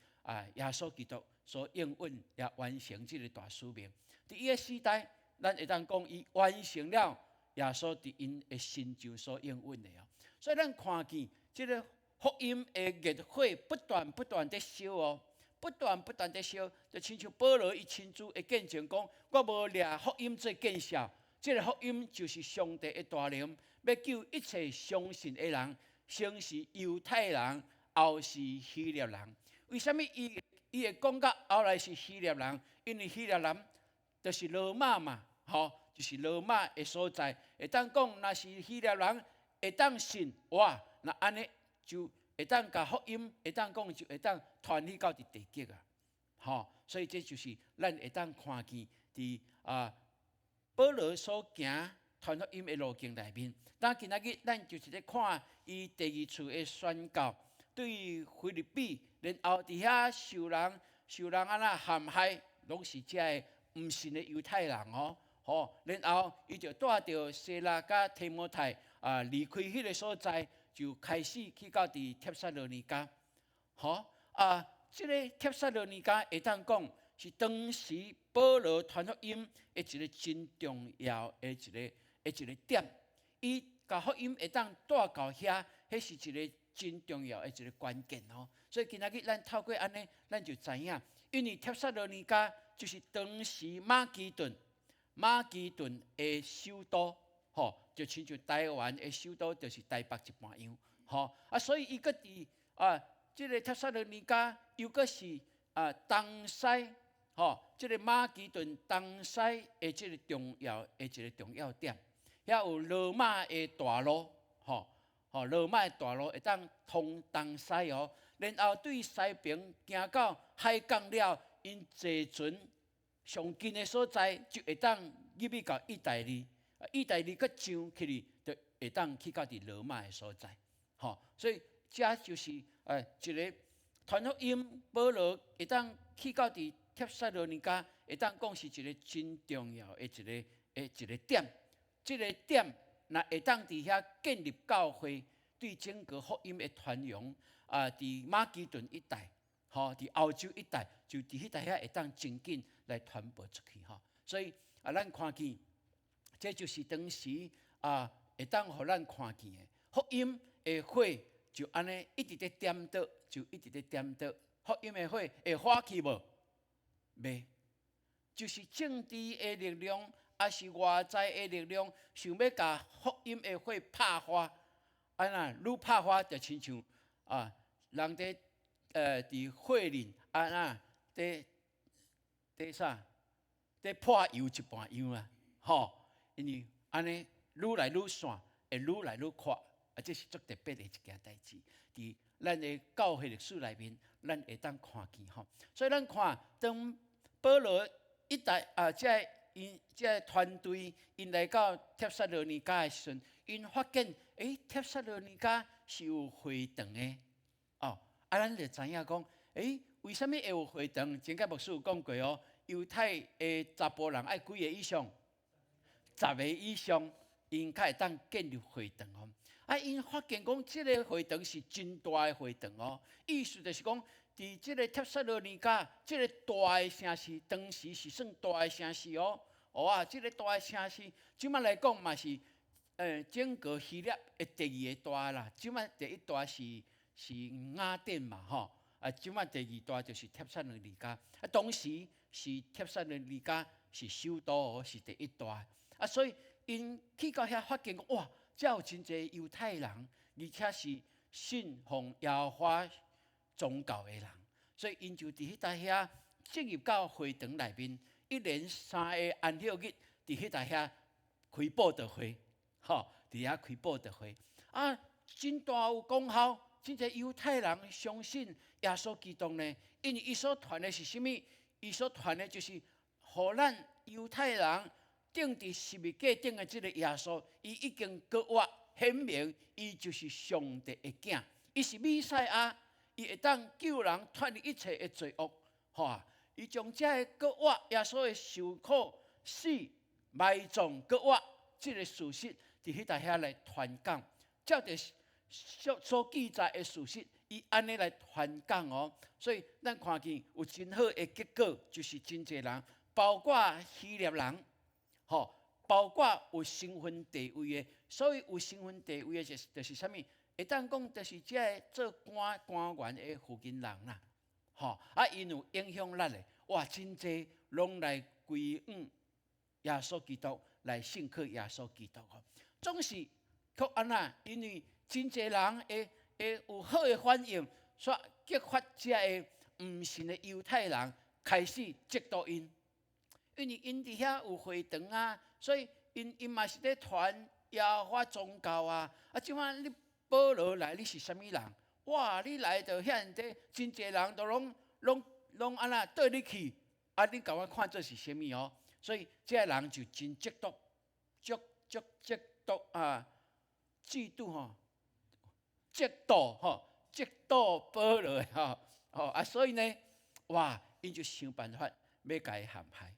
耶稣基督所应允也完成这个大使命。伫伊个时代，咱会当讲伊完成了耶稣伫因的身上所应允的哦。所以咱看见这个福音的热火不断地烧哦，不断地烧，就亲像保罗伊亲自会见证讲，我无掠福音做见效，这个福音就是上帝的大能，要救一切相信的人，先是犹太人，后是希腊人。为什么伊会讲到后来是希腊人？因为希腊人就是罗马嘛，就是罗马的所在。会当讲，若是希腊人会当信哇，那安尼就会当甲福音，会当讲就会当传去到地极啊。所以这就是咱会当看见伫保罗所行传福音的路径内面。当今仔日咱就是咧看伊第二次的宣告，对腓立比，然后伫遐受人安那陷害，拢是遮个毋信的犹太人然后伊就带着西拉甲提摩太离开迄个所在，就开始去到伫帖撒罗尼迦。这个帖撒罗尼迦会当讲是当时保罗传福音的一个真重要的一个点。伊甲福音会当带到遐，迄是一个真重要的一个关键哦。所以今仔日咱透过安尼，咱就知影，因为帖撒罗尼迦就是当时马其顿的首都，就亲像台湾的首都就是台北一半样，所以伊搁伫这个帖撒罗尼迦又搁是东西，这个马其顿东西的这个重要的一个重要点，遐有罗马的大路，罗马的大路会当通东西哦，然后对西边行到海港了，因坐船上近的所在就会当入去到意大利，意大利搁上去就会当去到伫罗马的所在，所以这就是一个传福音，保罗会当去到伫帖撒罗尼迦，会当讲是一个真重要的一个点。这个点若会当伫遐建立教会，对整个福音的传扬伫马其顿一带，伫欧洲一带，就伫迄带遐会当真紧来传播出去所以咱看见，这就是当时会当互咱看见的福音的火，就安尼一直在点倒，就一直在点倒。福音的火会火去无？袂，就是政治的力量，还是外在的力量，想要甲福音的火拍花，愈拍花就亲像人伫火里伫啥？伫破油一半样因为安尼愈来愈散，会愈来愈快，这是足特别的一件代志。伫咱的教会历史内面，咱会当看见吼。所以咱看当保罗一代这团队因来到帖撒罗尼迦的时阵，因发现帖撒罗尼迦是有会堂的哦。咱就知影讲，为什么会有会堂？前个牧师有讲过哦，犹太的查甫人爱几个以上？10个以上，因才会当建立会堂哦。因发现讲，这个会堂是真大的会堂哦。意思就是讲，伫这个帖撒罗尼迦，这个大的城市，当时是算大的城市哦。这个大的城市，即摆来讲嘛是，整个希腊的第2个大啦。即摆第1大是雅典嘛吼。即摆第2大就是帖撒罗尼迦。当时是帖撒罗尼迦是首都哦，是第1大。所以因去到遐发现讲，哇，遮有真侪犹太人，而且是信奉耶和华宗教的人，所以因就伫迄搭遐进入到会堂内面，1连3个安息日，伫迄搭遐开布道会，伫遐开布道会，真大有功效。真侪犹太人相信耶稣基督呢，因为伊所传的是甚物？伊所传的就是互咱犹太人顶伫十字架顶的这个耶稣，伊已经搁活显明，伊就是上帝的囝，伊是弥赛亚，伊会当救人脱离一切的罪恶，伊将这个搁活耶稣的受苦、死、埋葬、搁活这个事实，伫迄搭遐来传讲，照着所记载的事实，伊安尼来传讲哦。所以咱看见有真好的结果，就是真侪人，包括希腊人。包括有身份地位的，所以有身份地位的就是啥物？会当讲就是这个做官员的附近人啦，因有影响力的，哇，真侪拢来归向耶稣基督，来信靠耶稣基督哦。总是却安那，因为真侪人会有好的反应，所激发这个唔信的犹太人开始接触因。因为因伫遐有会堂啊，所以因嘛是咧传耶和华宗教啊。即摆你保罗来，你是啥物人？哇！你来到遐底，真侪人都拢安那对你去，你甲我看做是啥物哦？所以这人就真嫉妒嫉妒嫉妒保罗所以呢，哇！因就想办法要甲伊陷害。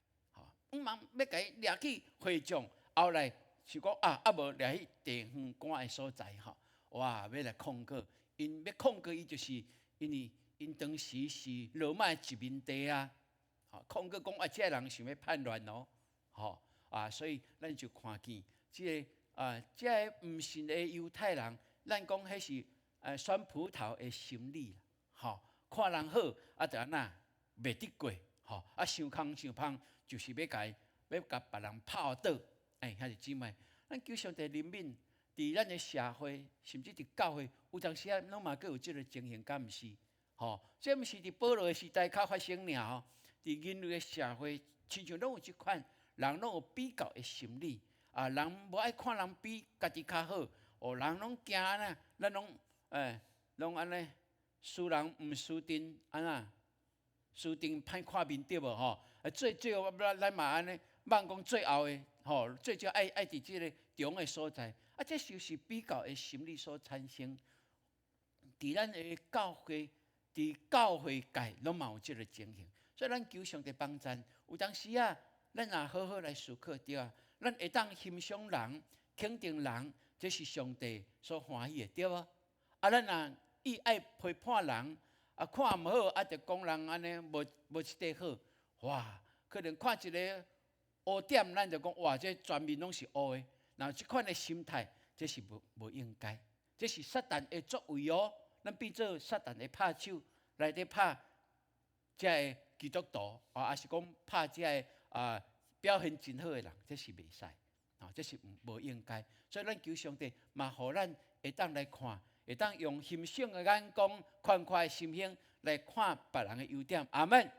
忙要甲伊掠去会场，后来是讲无掠去地方官的所在哇，要来控告，因要控告伊，就是因为因当时是罗马殖民地啊，控告讲这个人想要叛乱哦，所以咱就看见这个唔信的犹太人，咱讲迄是酸葡萄的心理看人好就安那袂得过想空想芳。就是要甲别人泡倒，遐是姊妹。咱求上帝怜悯，伫咱的社会，甚至伫教会，有当时啊，拢嘛阁有即个情形，敢毋是？这毋是伫保罗的时代较发生尔伫人类的社会，亲像拢有即款，人拢有比较的心理，人无爱看人比家己较好，人拢惊安那，咱拢安尼，输人毋输阵，安那，输阵歹看面对无最后咱嘛安尼，望讲最后的最少爱伫即个中的所在，这就是比较的心理所产生。伫咱的教会，伫教会界拢嘛有即个情形，所以咱求上帝帮助。有当时咱也好好来思考对啊，咱会当欣赏人、肯定人，这是上帝所欢喜的对无？咱若伊爱批判人，看毋好就讲人安尼无一块好。哇，可能看一个污点，咱就讲哇，这全面拢是污的。然后这款的心态，这是无应该，这是撒旦的作为哦。咱变做撒旦的拍手，来咧拍这个基督徒还是讲拍这个表现真好的人，这是袂使这是无应该。所以咱求上帝嘛，互咱会当来看，会当用欣赏的眼光、宽阔的心胸来看别人的优点。阿门。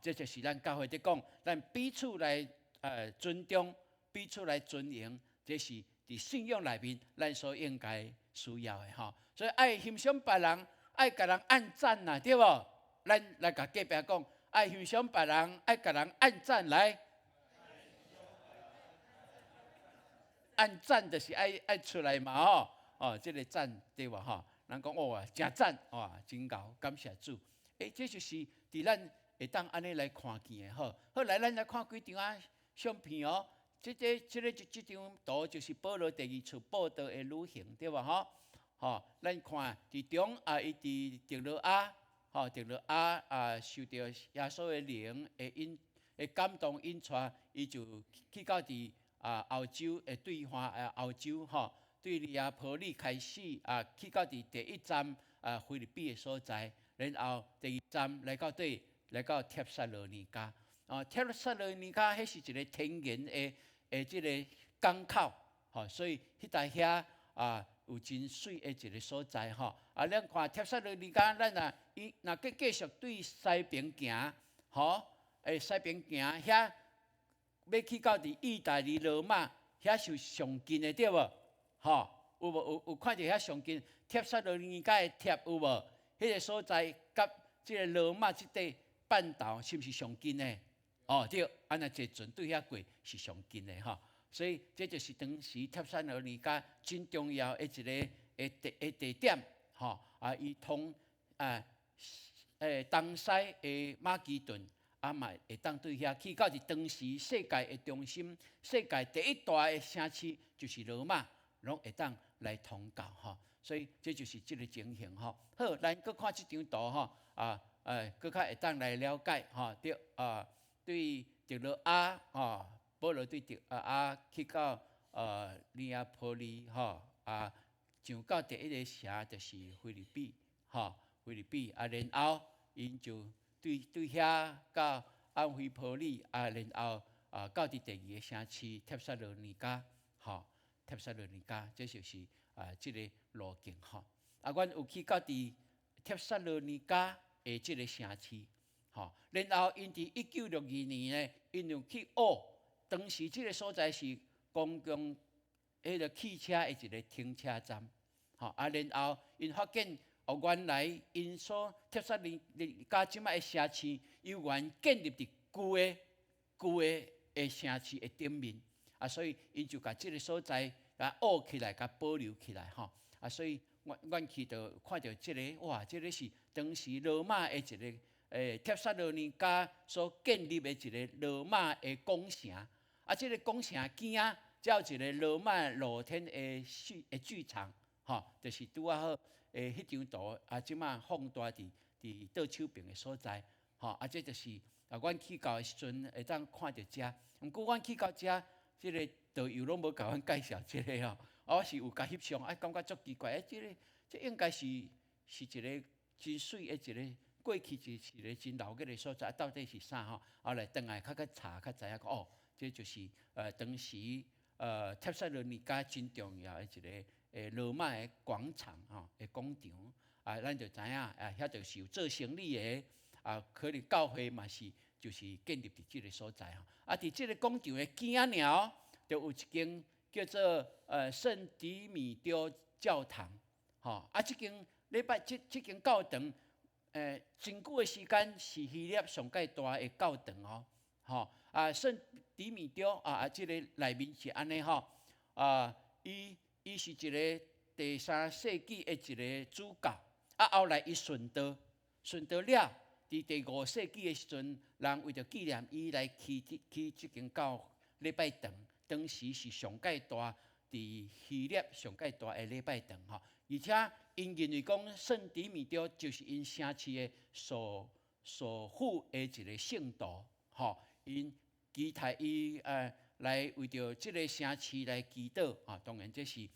这就是咱教会在讲，咱彼此来尊重，彼此来尊荣，这是伫信仰内面咱所应该需要的吼。所以爱欣赏别人，爱甲人按赞呐，对无？咱来甲隔壁讲，爱欣赏别人，爱甲人按赞来。按赞就是爱出来嘛吼，哦，这个赞对无吼？人讲哦，真赞哇，真高，感谢主。这就是伫咱会当安尼来看见的吼。好来，咱来看几张啊相片哦。这张图就是保罗第二次报道的旅行，对无吼？吼，咱看伫中伊伫特罗亚，吼，特罗亚受到耶稣的灵的感动引带，伊就去到伫欧洲的对岸欧洲吼，对利亚波利开始去到伫第一站菲律宾的所在，然后第二站来到帖撒罗尼迦。帖撒罗尼迦迄是一个天然的即个港口，吼，所以迄搭遐有真水的一个所在吼。咱看帖撒罗尼迦，咱若继续对西边行，吼，西边行遐要去到伫意大利罗马，遐是上近的对无？吼，有无有看到遐上近？帖撒罗尼迦的帖有无？迄个所在甲即个罗马即块半岛是毋是上近的？哦，对，安那坐船对遐过是上近的吼。所以这就是当时帖撒罗尼迦真重要的一个地点，吼伊通东西的马其顿，嘛会当对遐去到是当时世界的中心，世界第一大的城市就是罗马，拢会当来通告吼。所以这就是这个情形吼。好，咱搁看这张图吼，搁较会当来了解吼，对特罗亚吼。保罗对特去到利亚波利吼上到第一个城就是菲律宾吼，菲律宾然后因就对遐到安菲波利然后到第二个城市帖撒罗尼迦吼，帖撒罗尼迦这就是这个路径吼。阮有去到伫帖撒罗尼迦的这个城市吼，然后因伫1962年呢，因就去学。当时这个所在是公共迄个汽车的一个停车站，吼然后因发现原来因所帖撒罗尼迦即摆的城市，由原建立伫旧的城市的顶面，所以因就把这个所在学起来，甲保留起来吼所以阮去到看到这个，哇，这个是当时罗马的一个帖撒罗尼迦所建立的一个罗马的工城。这个工城边啊，才有一个罗马露天的剧场，吼，就是拄啊好迄张图即马放大伫倒手边的所在，吼，这就是阮去到的时阵会当看到遮。毋过阮去到遮，这个导游拢无甲阮介绍这个吼，我是有甲翕相，感觉足奇怪，这应该是一个真水的一个过去是一个真老嘅所在，到底是啥吼？后来转来较查，较知影讲哦。这就是当时帖撒罗尼迦真重要的一个罗马的广场吼的广场咱就知影遐就是有做生意的可能教会嘛是就是建立伫这个所在吼伫这个广场的边仔鸟就有一间叫做圣迪米丢教堂吼这间礼拜这间教堂真久的时间是希腊上界大的教堂哦吼圣迪米丢这个内面是安尼吼伊是一个第3世纪的一个主教后来伊顺道了，伫第5世纪的时阵，人为着纪念伊来去这间教礼拜堂，当时是上界大，伫希腊上界大的礼拜堂吼，而且因认为讲圣迪米丢就是因城市的首府的一个圣徒吼，因期待伊来为着这个城市来祈祷当然这是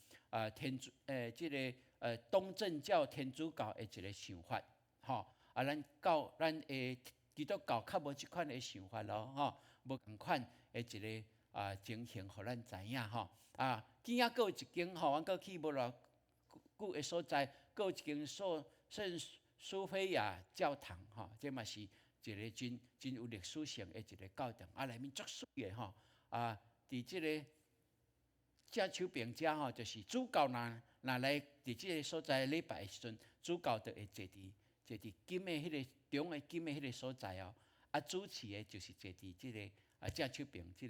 天主这个东正教天主教的一个想法吼咱的基督教较无即款的想法咯吼，无共款的一个情形，互咱知影吼今仔有一间吼，阮过去无偌久的所在，有一间圣苏菲亚教堂吼，这嘛是一个真有历史性的一个教堂内面足水的吼伫这个遮手边遮吼，就是主教若来伫即个所在礼拜的时阵，主教就会坐伫金的迄个中的金的迄个所在哦。啊，主持的就是坐伫即个正手边即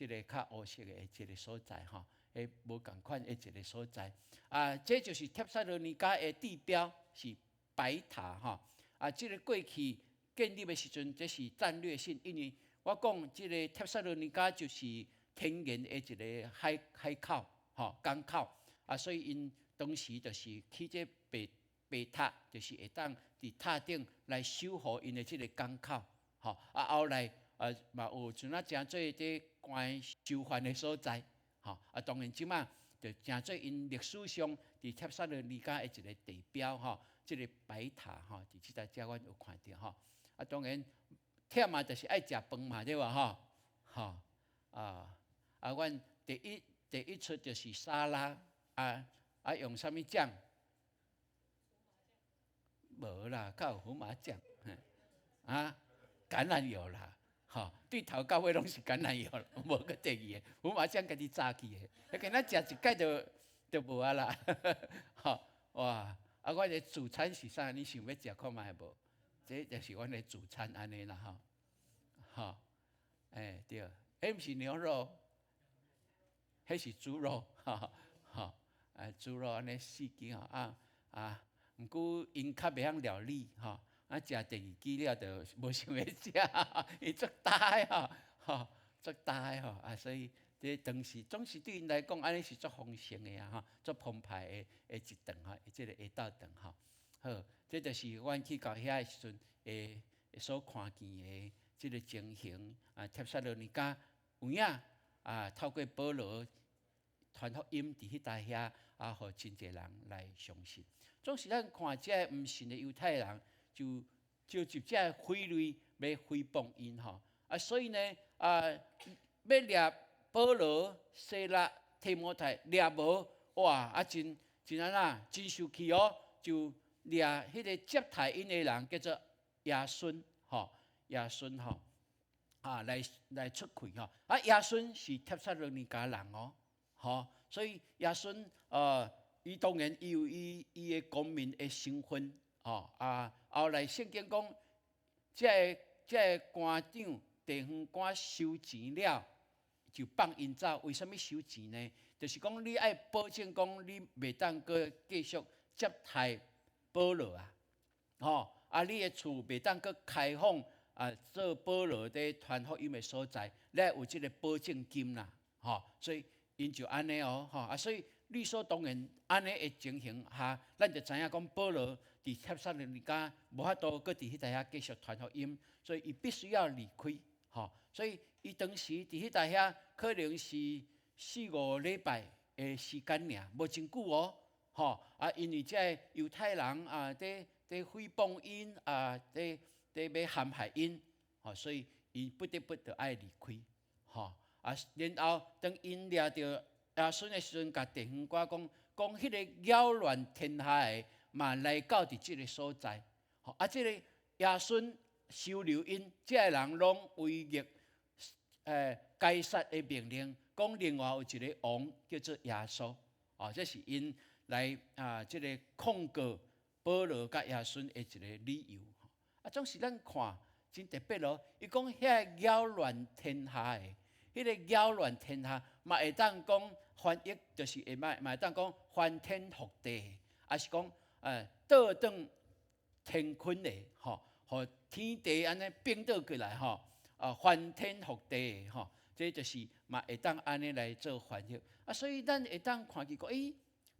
个较乌色的即个所在吼，诶，无共款的一个所在。啊，这就是帖撒罗尼迦的地标是白塔吼。啊，即个过去建立的时阵，这是战略性，因为我讲即个帖撒罗尼迦就是天然的一个海口吼港口啊，所以因当时就是起这白塔，就是会当伫塔顶来守护因的即个港口吼。啊，后来嘛有像啊诚侪伫关囚犯的所在吼。啊，当然即马就诚侪因历史上伫帖撒罗尼迦的一个地标吼。即个白塔吼，伫即搭遮阮有看到吼。啊，当然忝嘛，就是爱食饭嘛，对吧？吼，阮第一出就是沙拉用啥物酱？无啦，较有胡麻酱，橄榄油啦，吼，对头到尾拢是橄榄油，无个第二个胡麻酱家己炸起的，你今仔食一摆就无啊啦，吼，哇！啊，阮的主餐是啥？你想要食看卖无？这就是阮的主餐安尼啦，吼，对，迄毋是牛肉，迄是猪肉，猪肉安尼4支吼，毋过因较袂晓料理吼，食第2支了就无想要食，伊足大吼，足大吼，所以这当时总是对因来讲，安尼是足丰盛的足澎湃的一顿即个下昼顿吼。好，这就是阮去到遐的时阵所看见的即个情形帖撒罗尼迦有影透过保罗传福音伫迄搭遐互真侪人来相信。总是咱看这毋信的犹太人，就直接非礼要诽谤因吼。所以呢要掠保罗、西拉、提摩太掠无，哇真真受气哦，就掠迄个接待因的人叫做亚孙来出气吼。亚孙是帖撒罗尼迦人哦，所以亚孙伊当然伊有伊的公民的身份后来圣经讲，这个官长地方官收钱了，就放因走。为什么收钱呢？就是讲你爱保证讲你袂当阁继续接待保罗你的厝袂当阁开放做保罗在传福音的所在，你有即个保证金啦所以因就安尼所以理所当然安尼的情形下，咱就知影讲保罗伫帖撒罗尼迦无法度阁伫迄搭遐继续传福音，所以伊必须要离开所以伊当时伫迄搭遐可能是4-5礼拜的时间尔，无真久因为这犹太人伫诽谤因伫要陷害因所以伊不得不就爱离开然后当因掠到亚孙的时阵，甲地方官讲迄个扰乱天下的嘛来到伫即个所在即个亚孙收留因，即个人拢违逆该撒的命令，讲另外有一个王叫做耶稣这是因来即个控告保罗甲亚孙的一个理由总是咱看真特别咯。伊讲遐扰乱天下的，迄个扰乱天下嘛会当讲翻译就是嘛会当讲翻天覆地，还是讲倒转天坤的互天地安尼并倒过来翻天覆地的这就是嘛会当安尼来做翻译所以咱会当看见讲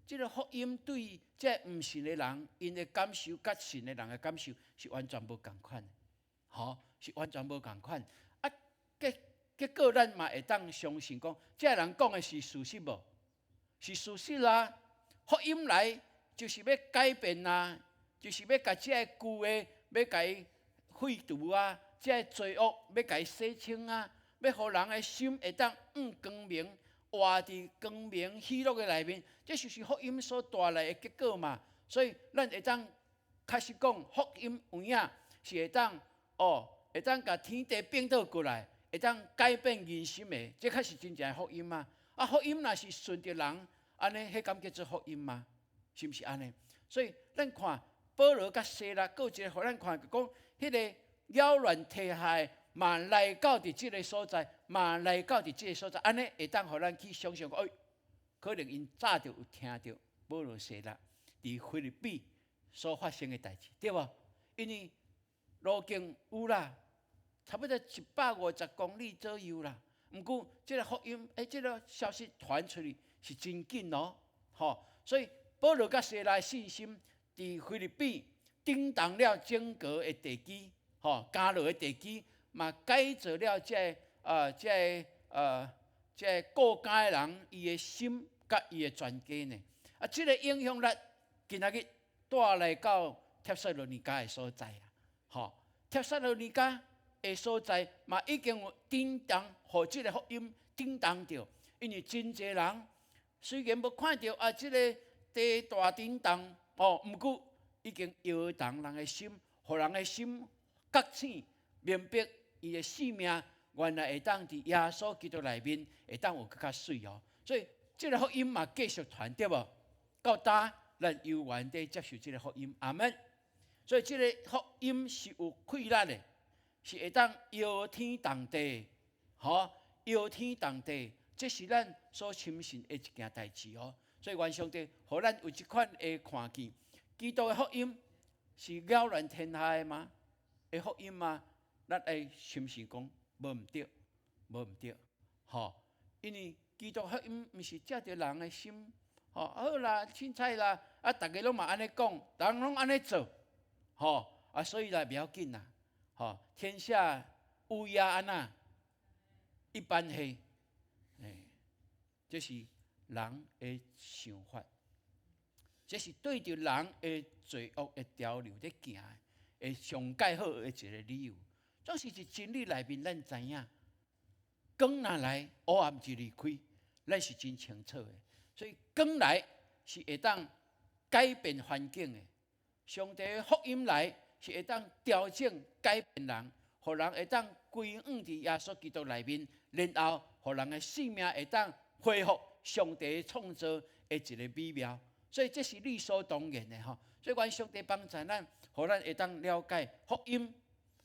这个福音对这毋信的人，因的感受甲信的人的感受是完全无共款是完全无共款结果咱嘛会当相信讲，这人讲的是事实无？是事实啦。福音来就是要改变就是要甲这个旧的要甲伊废除这个罪恶要甲伊洗清要互人的心会当光明，活伫光明喜乐的内面，这就是福音所带来的结果嘛。所以咱会当开始讲，福音有影是会当会当甲天地并倒过来，会当改变人心的，这才是真正的福音福音若是顺着人安尼迄敢叫做福音吗？是毋是安尼？所以咱看保罗甲西拉，各一个，互咱看讲，迄个扰乱体害嘛来到伫即个所在，嘛来到伫即个所在，安尼会当互咱去想象，可能因早就有听到保罗西拉伫菲律宾所发生的代志，对无？因为路径有啦，差不多150公里左右啦。毋过，即个福音，即个消息传出去是真紧哦，所以保罗甲西拉的信心伫菲律宾顶动了整个的地基，加落的地基嘛改造了即个过家的人伊的心甲伊的全家呢。即个影响力今仔日带来到帖撒罗尼迦的所在啦，帖撒罗尼迦的所在嘛已经有叮当，互即个福音叮当着，因为真侪人虽然无看到即个地大叮当，毋过已经摇动人的心，互人的心觉醒，明白伊的性命原来会当伫耶稣基督内面会当有更较水哦。所以即个福音嘛继续传对无？到呾咱有缘地接受即个福音，阿门。所以即个福音是有气力的，是会当摇天动地，摇天动地，这是咱所深信的一件代志哦。所以愿上帝，互咱有即款的看见，基督的福音是扰乱天下的吗？的福音吗？咱会深信讲无毋对，无毋对，因为基督福音毋是借着人的心，好啦，凊彩啦，大家拢嘛安尼讲，人拢安尼做，所以啦不要紧啦，天下乌鸦安那一般黑，这是人的想法，这是对着人的罪恶的潮流在行的上介好的一个理由。总是真理内面，咱知影，光若来，黑暗就离开，咱是真清楚的。所以光来是会当改变环境的，上帝的福音来是会当调整改变人，互人会当归向伫耶稣基督内面，然后互人的性命会当恢复上帝创造的一个美妙。所以这是理所当然的所以愿上帝帮助咱，互咱会当了解福音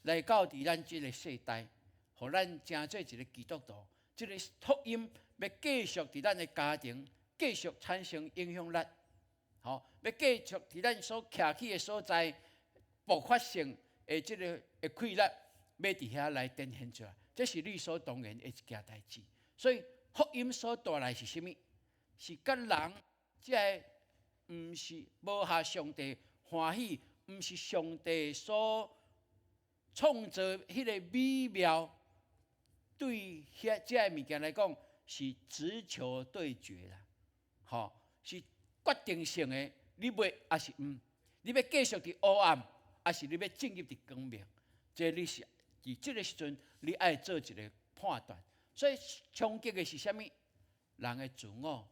来到伫咱这个世代，互咱成做一个基督徒。这个福音要继续伫咱的家庭，继续产生影响力。要继续伫咱所徛起的所在，爆发性的这个的气力，要伫遐来展现出来。这是理所当然的一件代志。所以福音所带来是什么？是甲人这毋是无合上帝欢喜，毋是上帝所创造迄个美妙，对遐这物件来讲是直球对决啦，是决定性的，你要还是毋？你要继续伫黑暗，还是你要进入伫光明？这你是伫这个时阵，你爱做一个判断。所以冲击的是什么？人的自我，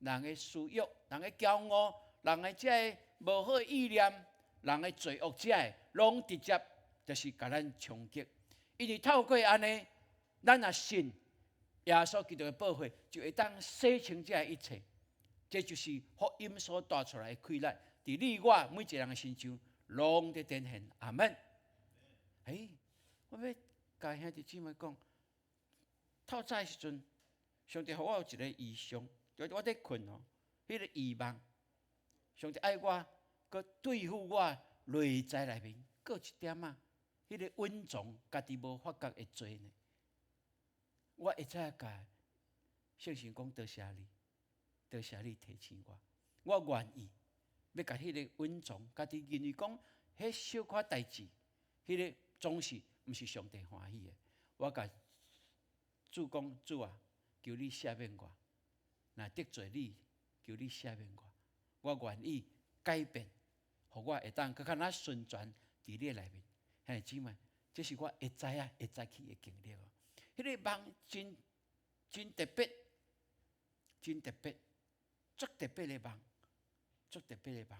人的私欲，人的骄傲，人的这无好意念，人的罪恶，这拢直接就是甲咱冲击。因为透过安尼，咱若信耶稣基督的保护，就会当洗清这一切。这就是福音所带出来的快乐，伫你我每一个人的身上，拢在展现。阿门。我要甲兄弟姊妹讲，透早的时阵，上帝给我有一个异象，就我在困迄个异梦，上帝爱我，佮对付我内在内面，佮一点迄个稳重，家己无发觉的做呢。我会知影甲圣神讲多谢你。多谢你提醒我，我愿意要甲迄个稳重，家己认为讲，迄小可代志，迄个总是毋是上帝欢喜的。我甲主讲，主啊，求你赦免我，若得罪你，求你赦免我。我愿意改变，互我会当较较顺转伫你内面。兄弟姊妹，这是我会知影、会知去的经历哦。迄个梦真特别，真特别。足特别的梦，足特别的梦，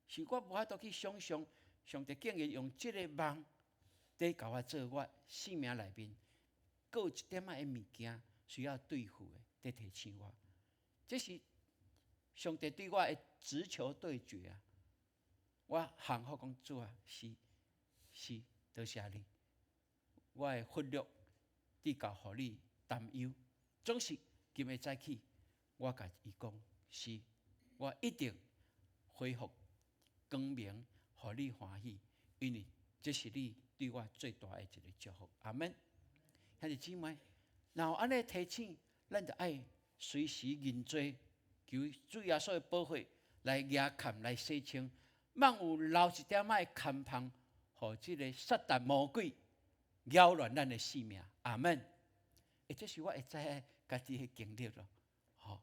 是我无法度去想象，上帝竟然用这个梦，在教我做我生命内面，有一点的物件需要对付的，在提醒我。这是上帝对我的直球对决啊！我幸福讲主啊，是，多谢你，我会忽略地教互你担忧，总是今日早起，我甲伊讲是，我一定恢复光明，互你欢喜，因为这是你对我最大的一个祝福。阿门。兄弟姊妹，然后安尼提醒，咱就爱随时认罪，求主耶稣的保护来压砍来洗清，莫有留一点仔的牵绊，互这个撒旦魔鬼扰乱咱的性命。阿门。这是我会知影家己的经历咯。吼，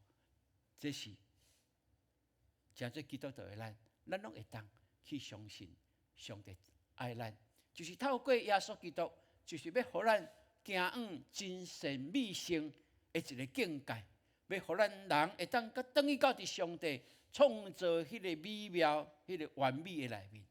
这是真做基督徒的咱拢会当去相信上帝爱咱，就是透过耶稣基督，就是要互咱行往真善美性的一个境界，要互咱人会当等于到伫上帝创造迄个美妙、迄个完美的内面。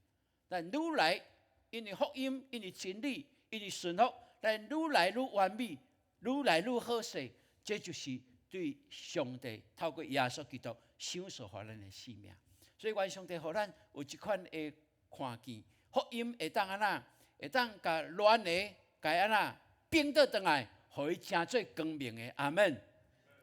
但愈来因为福音、因为真理、因为顺服，咱愈来愈完美，愈来愈好势。这就是对上帝透过耶稣基督享受互咱的性命。所以愿上帝互咱有一款的看见，福音会当安那，会当甲乱的甲安那并倒转来，互伊成做光明的。阿门。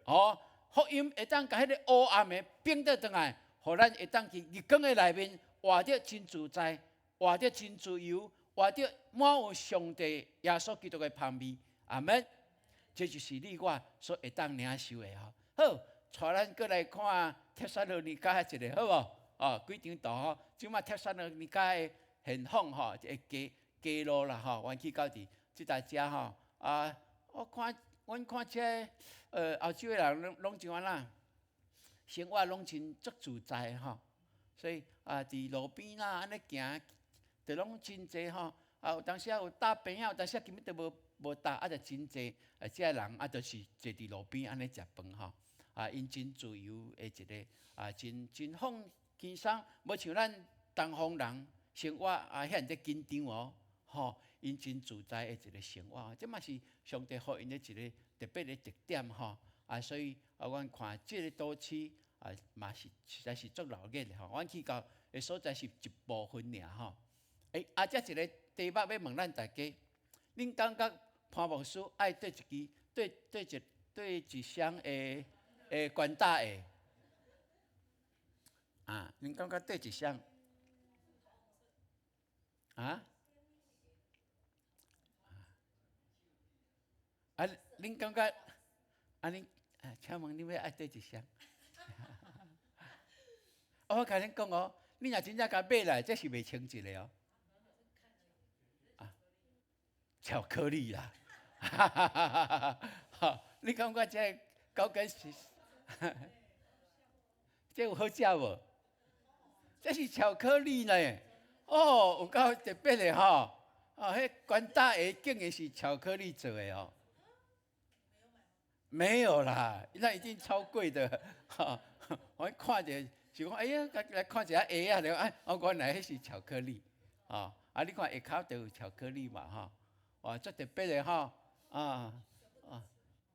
哦，福音会当甲迄个黑暗的并倒转来，互咱会当去日光的内面活得真自在，活得真自由，活得满有上帝耶稣基督的香味。阿门。这就是你我所会当领受的吼。好，带咱过来看帖撒罗尼迦一个好无？哦，几张图吼，即马帖撒罗尼迦的现况吼，一街路啦吼，阮去到伫即搭遮吼啊，阮看这欧洲的人拢怎啊啦，生活拢真足自在吼，所以伫路边啦安尼行，就拢真济吼。有当时有搭边仔，有当时根本都无搭，就真济这人就是坐伫路边安尼食饭吼。因真自由的一个真放轻松，无像咱东方人生活遐尼紧张哦，吼，因真自在的一个生活，这嘛是上帝互因的一个特别的特点吼。所以阮看这个都市嘛是实在是足热闹的吼。阮去到的所在是一部分尔吼。这一个题目要问咱大家，恁感觉潘牧师爱对一双的管大的恁感觉对一双恁感觉恁请问恁要爱对一双？我甲恁讲哦，恁若真正甲买来，这是袂清一个哦。巧克力啦，你感觉这高跟是？这有好食无？这是巧克力呢，哦，有够特别的吼，迄管大的竟然是巧克力做的哦。没有啦，那一定超贵的。我看着就讲，哎呀，来看一下鞋啊，原来迄是巧克力你看下口都有巧克力嘛吼。哇，足特别的吼，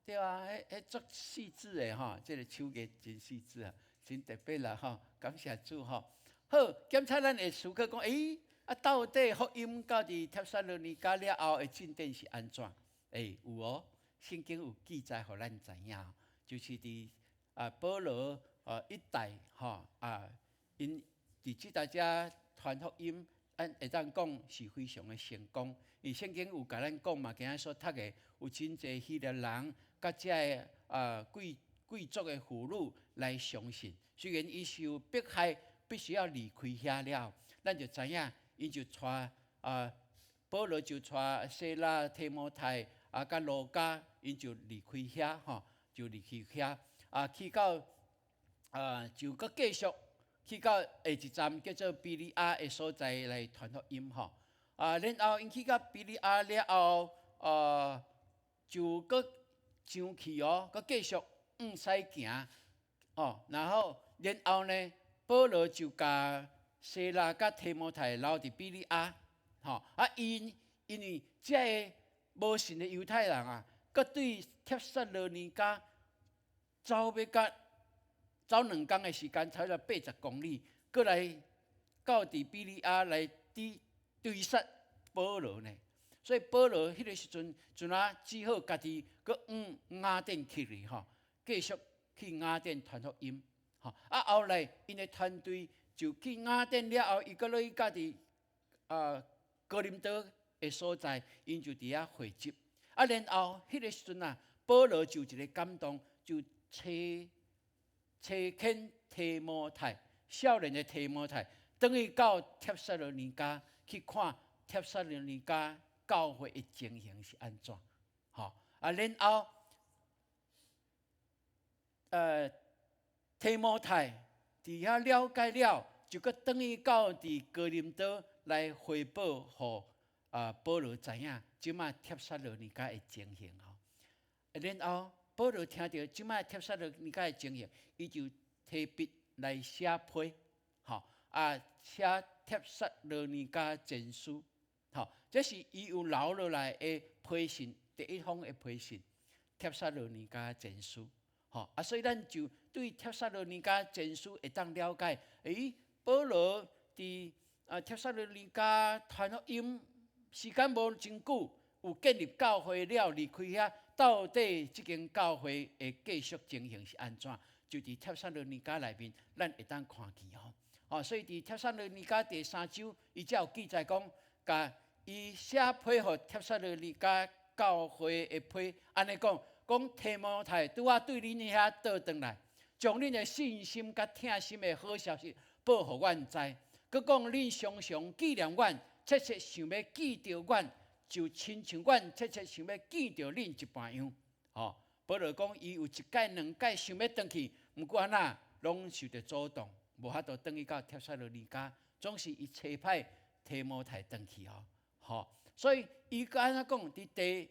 对啊，迄足细致的吼，这个手艺真细致啊，真特别啦吼，感谢主吼。好，检查咱会思考讲，到底福音到伫帖撒罗尼迦了后的进展是安怎？有哦，圣经有记载，互咱知影，就是伫保罗一代吼因伫即搭遮传福音。会当讲是非常的成功，因为圣经有甲咱讲嘛，今仔所读的有真侪希腊人，甲遮个贵族的妇女来相信。虽然伊受迫害，必须要离开遐了，咱就知影，伊就带保罗就带西拉、提摩太甲路加，因就离开遐吼，就离开遐去到就搁继续。去到下一站叫做比利亚的所在来传福音吼，然后因去到比利亚了后，就搁上去哦，搁继续往西行然后呢，保罗就甲西拉甲提摩太留伫比利亚因为这个无信的犹太人搁对帖撒罗尼迦走走2天的时间，才了80公里，过来到伫比利亚来追杀保罗呢。所以保罗迄个时阵，就只好家己搁雅典去哩吼，继续去雅典传福音。吼，后来因的团队就去雅典了后，伊搁落去家己哥林多的所在，因就伫遐汇集。然后迄个时阵保罗就一个感动，就找遣提摩太，少年的提摩太，等于到帖撒罗尼迦去看帖撒罗尼迦教会的情形是安怎。吼，然后提摩太伫遐了解了，就搁等于到伫哥林多来汇报互保罗知影，即摆帖撒罗尼迦的情形吼。然后保罗听到即摆帖撒罗尼迦的情形，伊就提笔来写批，吼写帖撒罗尼迦前书，吼，这是伊有留落来的批信，第一封的批信，帖撒罗尼迦前书，吼所以咱就对帖撒罗尼迦前书会当了解，保罗伫帖撒罗尼迦传福音时间无真久，有建立教会了，离开遐。到底这间教会的继续情形是安怎？就伫帖撒罗尼迦内面，咱会当看见吼。所以伫帖撒罗尼迦第3章，伊才有记载讲，甲伊写批互帖撒罗尼迦教会的批，安尼讲提摩太拄对恁遐倒转来，将恁的信心甲疼心的好消息报互阮知。佮讲恁常常纪念阮，切切想要记着阮。就亲像阮切切想要见到恁一般样，保罗讲伊有1届2届想要回去，毋过拢受到阻挡，无法度回去到帖撒罗尼迦，总是伊差派提摩太回去所以伊个安怎讲？伫第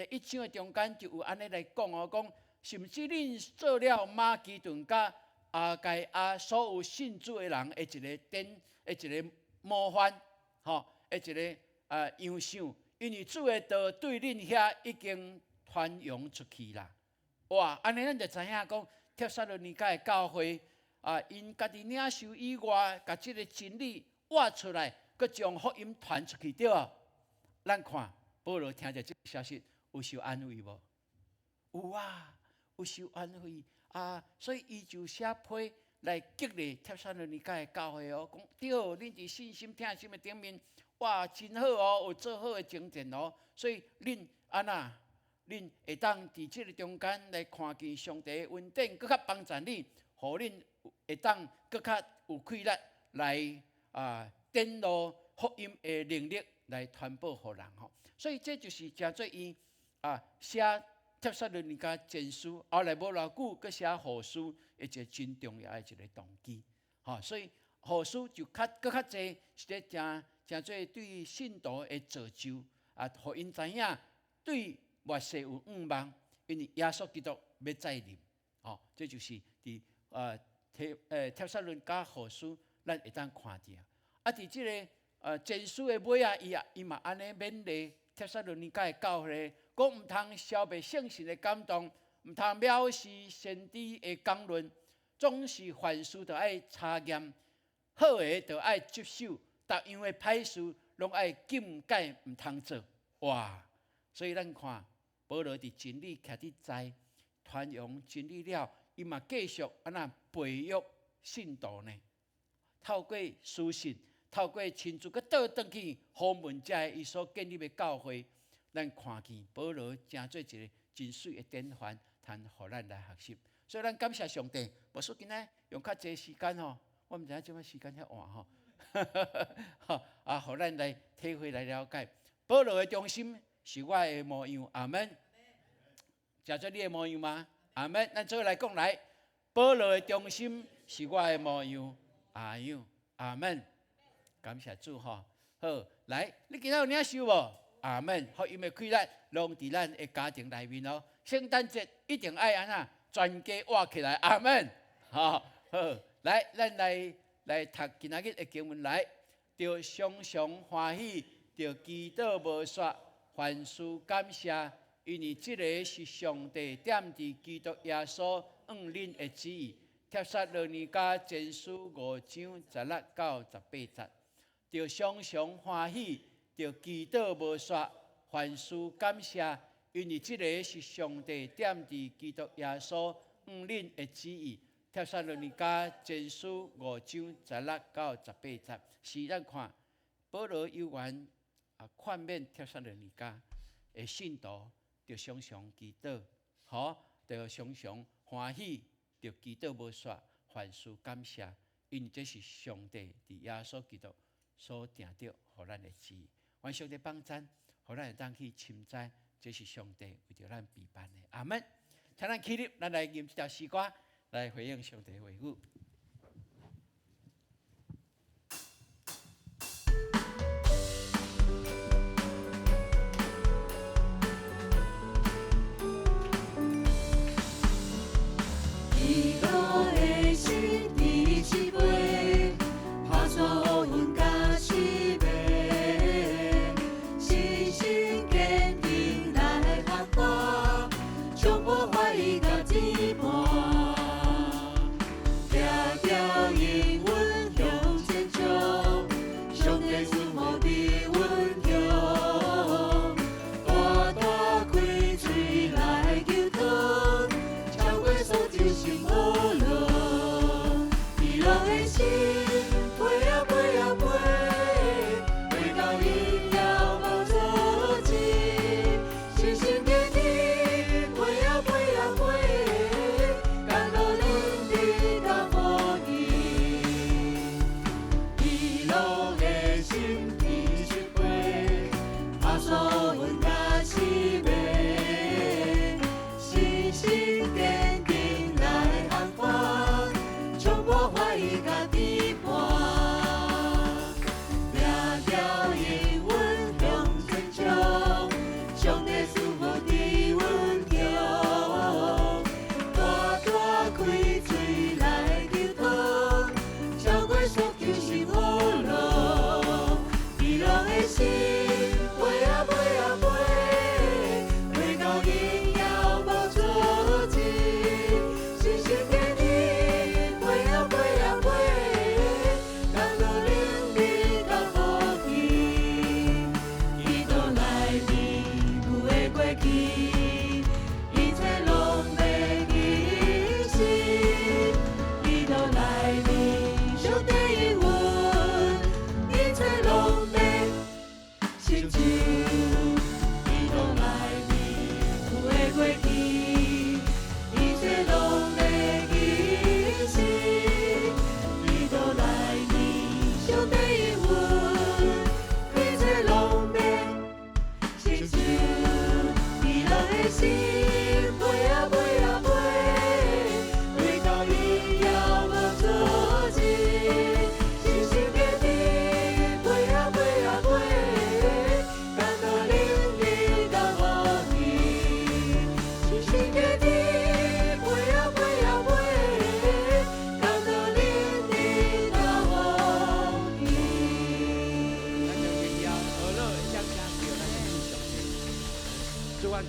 一章的中间就有安尼来讲讲甚至恁做了马其顿甲阿盖亚所有信主的人的一个模范，的一个。样相，因为主的道对恁遐已经传扬出去啦。哇，安尼咱就知影讲，帖撒罗尼迦的教会因家己领受以外，甲这个真理挖出来，佮将福音传出去，对啊。咱看保罗听着这个消息，有受安慰无？有啊，有受安慰所以伊就写批来激励帖撒罗尼迦的教会讲对，恁伫信心疼心的顶面。哇，真好有做好的精进所以恁恁会当伫这个中间来看见上帝的恩典，更较帮助你，互恁会当更较有气力来展露福音的能力来传播互人所以这就是真做伊写帖撒罗尼迦前书，后来无偌久，佮写后书，一个真重要的一个动机所以后书就更较济是咧真做对信徒的造就互因知影对末世有盼望，因为耶稣基督要再临这就是伫帖撒罗尼迦后书，咱会当看到伫这个前书的尾伊嘛安尼勉励帖撒罗尼迦的教会，讲毋通消灭圣神的感动，毋通藐视先知的讲论，总是凡事都爱查验，好的就爱接受。逐样的歹事，拢爱禁戒，毋通做。哇！所以咱看保罗伫真理徛伫在传扬真理了，伊嘛继续培育信徒呢。透过书信，透过亲自佮倒转去访问遮伊所建立的教会，咱看见保罗真做一个真水的典范，通互咱来学习。所以咱感谢上帝，无说今仔用较济时间我毋知影即摆时间遐晚互咱来体会来了解。保罗的中心是我的模样，阿门。假做你的模样吗？阿门。咱做来讲来，保罗的中心是我的模样，阿门。感谢主好，来，你今仔有领受无？阿门。福音的开力，拢伫咱的家庭内面圣诞节一定爱全家活起来，阿门。好，来，咱来读今仔日的经文来，着常常欢喜，着祈祷无煞，凡事感谢，因为这个是上帝点伫基督耶稣恁的旨意，帖撒罗尼迦前书5章16到18节，就常常欢喜，就祈祷无煞，凡事感谢，因为这个是上帝点伫基督耶稣恁的旨意。帖撒罗尼迦前书5章16到18节，是咱看保罗有缘劝勉帖撒罗尼迦的信徒，就常常祈祷，就常常欢喜，就祈祷无煞，凡事感谢，因为这是上帝伫耶稣基督所定着互咱的旨意。愿上帝帮咱，互咱会当去深知，这是上帝为着咱备办的。阿门。请咱起立，咱来念这条诗歌，来回应上帝的话语。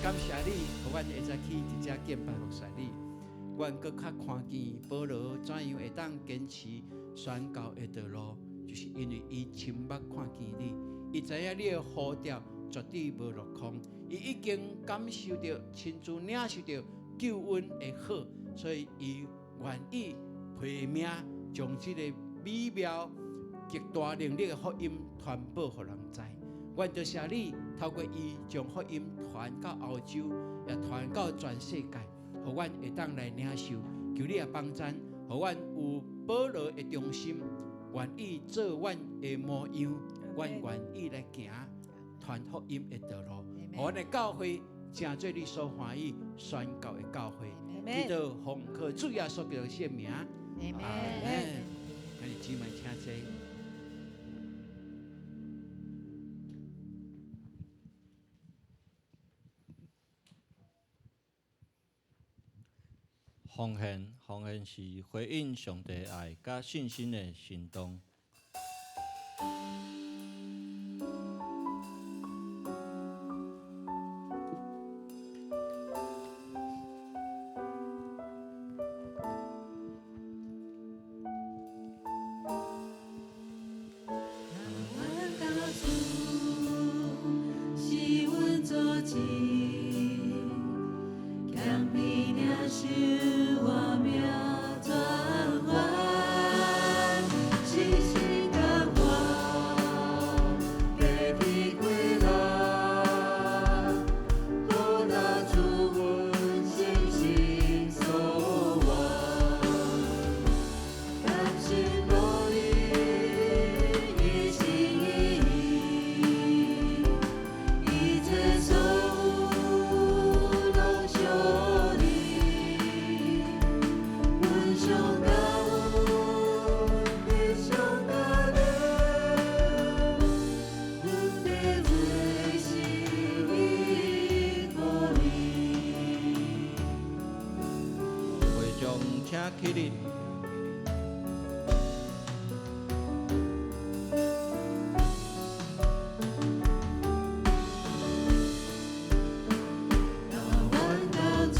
感谢你，互阮会使去直接敬拜服侍你。阮搁较看见保罗怎样会当坚持宣教的道路，就是因为伊亲目看见你，伊知影你的呼召绝对无落空，伊已经感受到亲自领受到救恩的好，所以伊愿意赔命，将这个美妙极大能力的福音传播给人知。愿多谢你，透过伊将福音传到欧洲，也传到全世界，互阮会当来领受。求你也帮咱，互阮有保罗的忠心，愿意做阮的模样，阮愿意来行传福音的道路，互阮的教会成做你所欢喜宣教的教会。祈祷奉靠主耶稣基督的圣名，阿门。咱的姊妹请坐。奉献是回应上帝爱甲信心的行动。归你。阮到主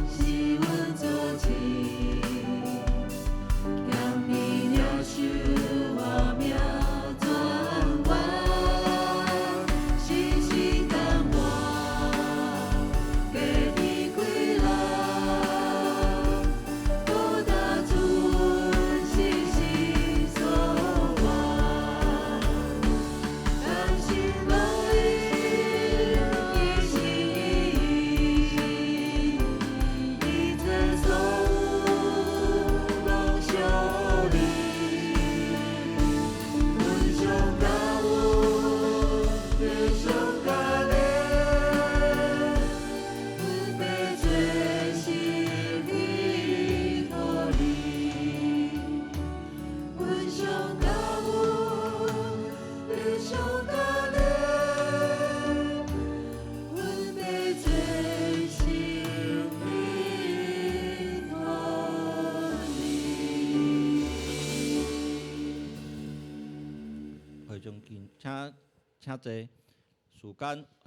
是阮坐骑，强比了手我命转弯，时时等我加你归来，我打准是心所愿，甘心乐意一心一意，一切所有拢相你。阮上甲有，你上甲你，阮要做心意互你。阮上甲有，你上甲你，阮要做心意互你。会中见，请坐，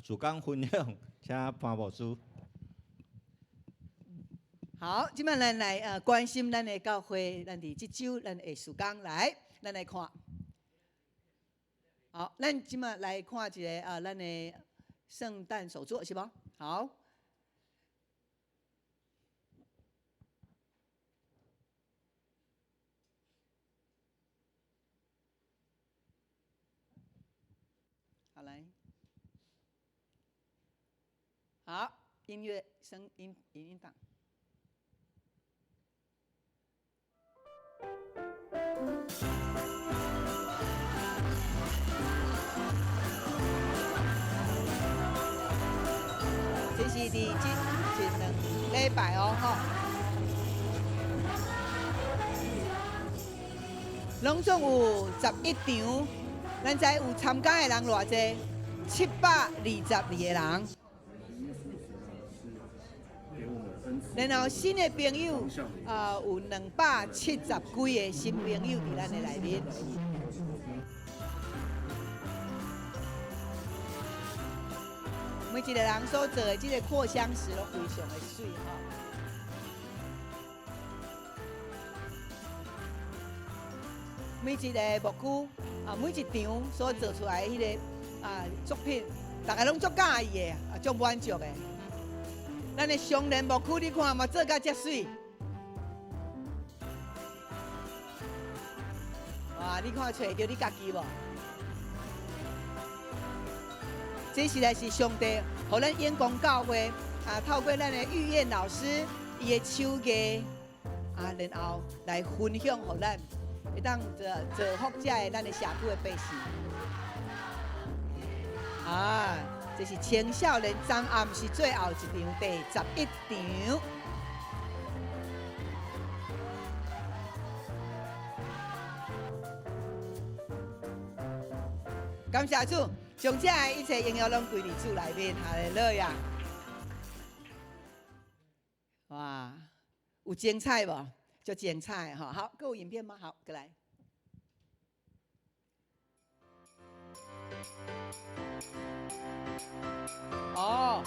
时间分享，请潘牧师。好，即摆咱来关心咱的教会，咱伫即周咱的时间来，咱来看。好，咱即摆来看一个咱的圣诞手作是无？好。好来，好，音乐声音档。这是伫这2礼拜哦，吼，拢总有11场，咱知有参加的人偌济，722个人。然后新的朋友有270几个新朋友伫咱的内面。每一个人所做的这个扩香石都非常的水哈。每一个牧区每一场所做出来的迄个作品，大家拢足喜欢的，足满足的。咱的双联牧区，你看嘛，做甲遮水。哇，你看找到你家己无？这实在是上帝，互咱眼光教会透过咱的玉燕老师伊的手艺然后来分享，互咱会当造福遮的咱的社区的百姓。这是青少年展暗是最后一场，第11场。感谢主，将这一切荣耀拢归伫主内面，哈利路亚！哇，有精彩无？就精彩哈！好，各有影片吗？好，过来。哦，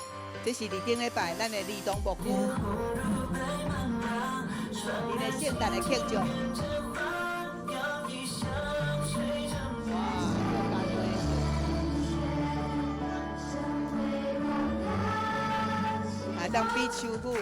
这是伫顶礼拜咱的儿童牧区，伊的圣诞的庆祝。当比秋鼓。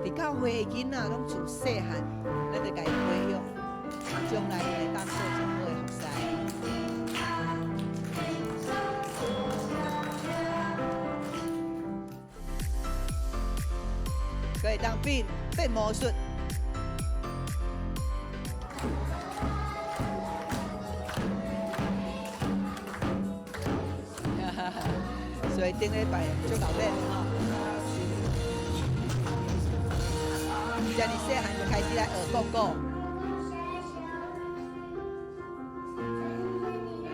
伫教会的囡仔拢自细汉，咱就甲伊培养，将来会当做一好的学师。可以当变魔术。所以伫顶礼拜足老练的吼。遮尔细汉就开始来学国歌。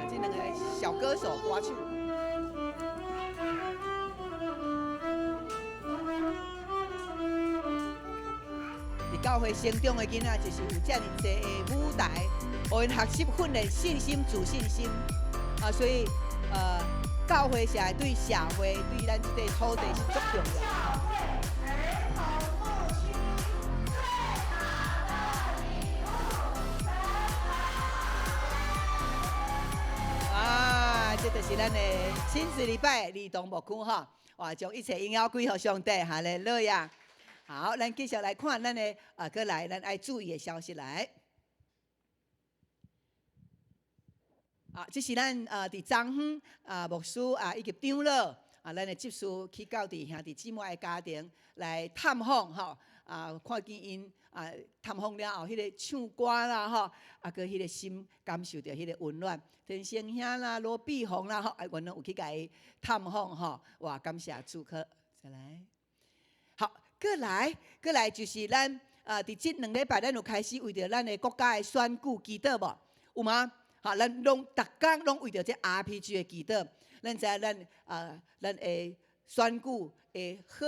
这两个小歌手歌手。伫教会成长的囡仔，就是有遮尔济的舞台，互因学习训练信心、自信心。所以教会社对社会、对咱这块土地是足重要。这就是咱的亲子礼拜儿童牧区哈，哇，将一切荣耀归给上帝，哈利路亚。好，咱继续来看咱的过来，咱爱注意的消息来。这是咱伫昨昏牧师以及长老咱的执事去到伫兄弟姊妹的家庭来探访吼，看见因探访了后，迄个唱歌啦吼，佮迄个心感受到迄个温暖。天星兄啦、罗碧红啦吼，阮拢有去甲伊探访吼，哇，感谢主可再来。好，过来就是咱伫即2礼拜，咱有开始为着咱的国家的选举祈祷无？有吗？好，咱拢逐工拢为着这 RPG 的祈祷。咱知影咱的选举的好，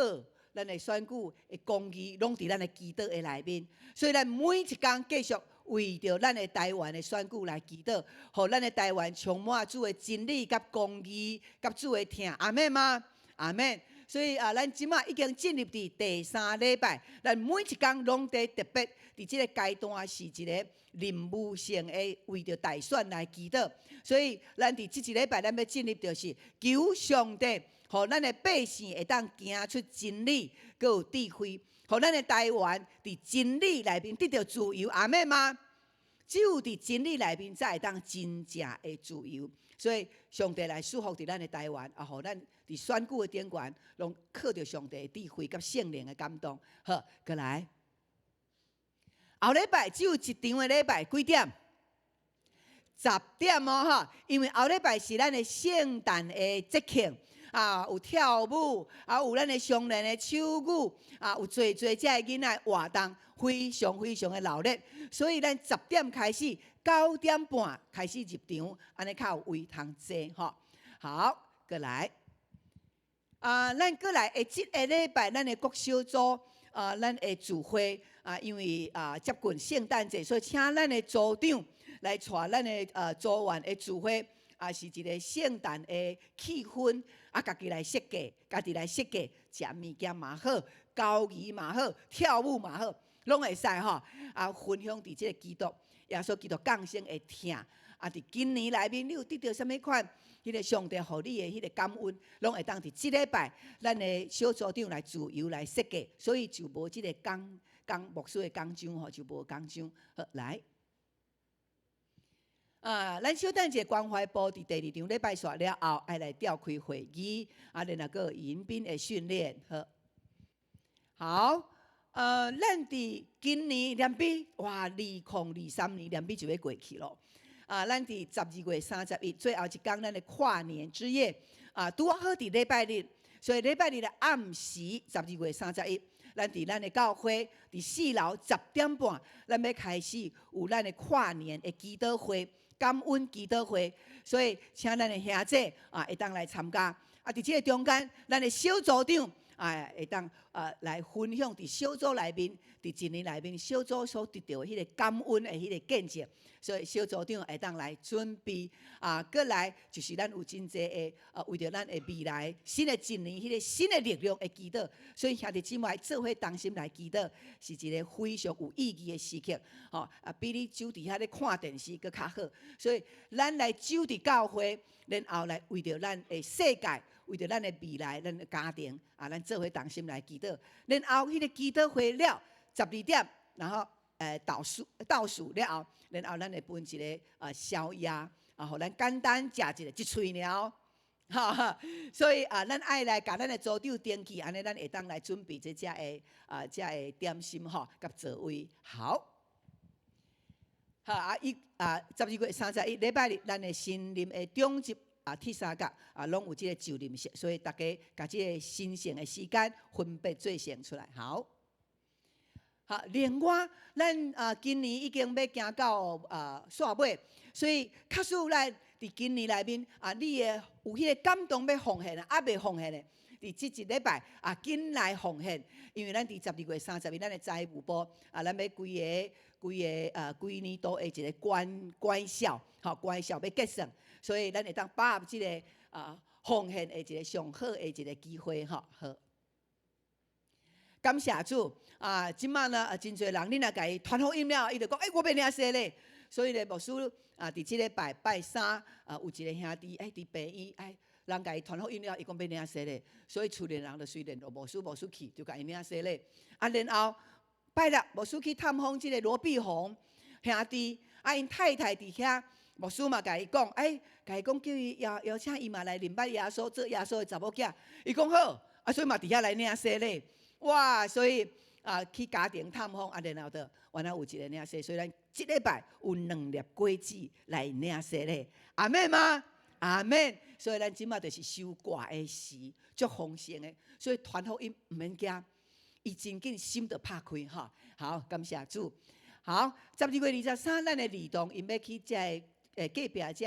咱的选举的公义，拢伫咱的祈祷的内面。所以咱每一工继续为着咱的台湾的选举来祈祷，互咱的台湾充满主的真理、甲公义、甲主的疼。阿们吗？阿们。所以咱即马已经进入伫第3礼拜，咱每一工拢在特别伫即个阶段是一个任务性的为着大选来祈祷。所以咱伫即一礼拜，咱要进入就是求上帝，互咱的百姓会当行出真理，佮有智慧，互咱的台湾伫真理内面得到自由。阿们吗？只有伫真理内面，才会当真正的自由。所以上帝来祝福伫咱的台湾，互咱伫选举的顶悬，拢靠着上帝的智慧甲圣灵的感动。好，过来。后礼拜只有一场的礼拜，几点？10点哦，哈！因为后礼拜是咱的圣诞的节庆。有跳舞，有咱的双人的手舞，有做遮个囡仔活动，非常非常的热烈。所以咱10点开始，9点半开始入场，安尼较有位通坐吼。好，过来。咱过来即个礼拜，咱的国小组，咱的聚会，因为接近圣诞节，所以请咱的组长来带咱的组员的聚会，是一个圣诞的气氛。家己来设计，家己来设计，食物件嘛好，交谊嘛好，跳舞嘛好，拢会使吼。分享伫即个基督，耶稣基督降生的疼。伫今年内面，你有得到什么款？迄个上帝互你的迄个感恩，拢会当伫即礼拜，咱的小组长来自由来设计，所以就无即个牧师的讲章吼，就无讲章。好，来。咱小等者关怀部伫第2场礼拜煞了后，爱来召开会议，然后个迎宾的训练。好，咱伫今年年比哇，2023年年比就要过去咯。咱伫12月31最后一天，咱的跨年之夜，拄好伫礼拜日，所以礼拜日的暗时12月31，咱伫咱的教会伫4楼10点半，咱要开始有咱的跨年的祈祷会。感恩祈祷会，所以请咱的兄姐会当来参加。伫即个中间，咱的小组长会当来分享伫小组内面，伫一年内面小组所得到迄个感恩的迄个见证。所以小组长会当来准备过来就是咱有真济的为着咱的未来新的一年迄个新的力量的祈祷。所以兄弟姊妹做伙同心来祈祷，是一个非常有意义的时刻。比你走伫遐咧看电视搁较好。所以咱来走伫教会，然后来为着咱的世界，为着咱的未来，咱的家庭咱做伙同心来祈祷。然后迄个祈祷会了12点，然后倒数了后，然后咱会分一个宵夜，互咱简单食一喙鸟。所以咱爱来甲咱的组长登记，安尼咱会当来准备这只的点心甲座位。好，12月31礼拜日，咱的新林的中级铁三角拢有即个就任式，所以大家把即个新鲜的时间分别做成出来。好，另外咱今年已经要行到煞尾，所以确实咱伫今年内面你的有迄个感动要奉献啊，未奉献的。伫即一礼拜紧来奉献，因为咱伫12月30日，咱的财务部咱要规年度的一个管销，管销要结算，所以咱会当把握即个奉献的一个上好的一个机会，好。感谢主即摆呢真侪人，你若甲伊传福音了，伊就讲我要领洗咧，所以咧牧师伫即礼拜拜三有一个兄弟伫病院人甲伊传福音了，伊讲要领洗咧，所以厝里人就随连无事去，就甲伊领洗咧。然后拜六牧师去探访即个罗碧红兄弟，因太太伫遐，牧师嘛甲伊讲，甲伊讲叫伊邀请伊嘛来认捌耶稣，做耶稣的查某囝。伊讲好，所以嘛伫遐来领洗咧。哇，所以去家庭探访然后就原来有一个领洗，所以咱即礼拜有2粒果子来领洗咧。阿们吗？阿们。所以咱即马就是收挂的时，足丰盛的。所以传福音毋免惊，伊真紧心就拍开哈。好，感谢主。好，12月23，咱的儿童因要去遮个隔壁遮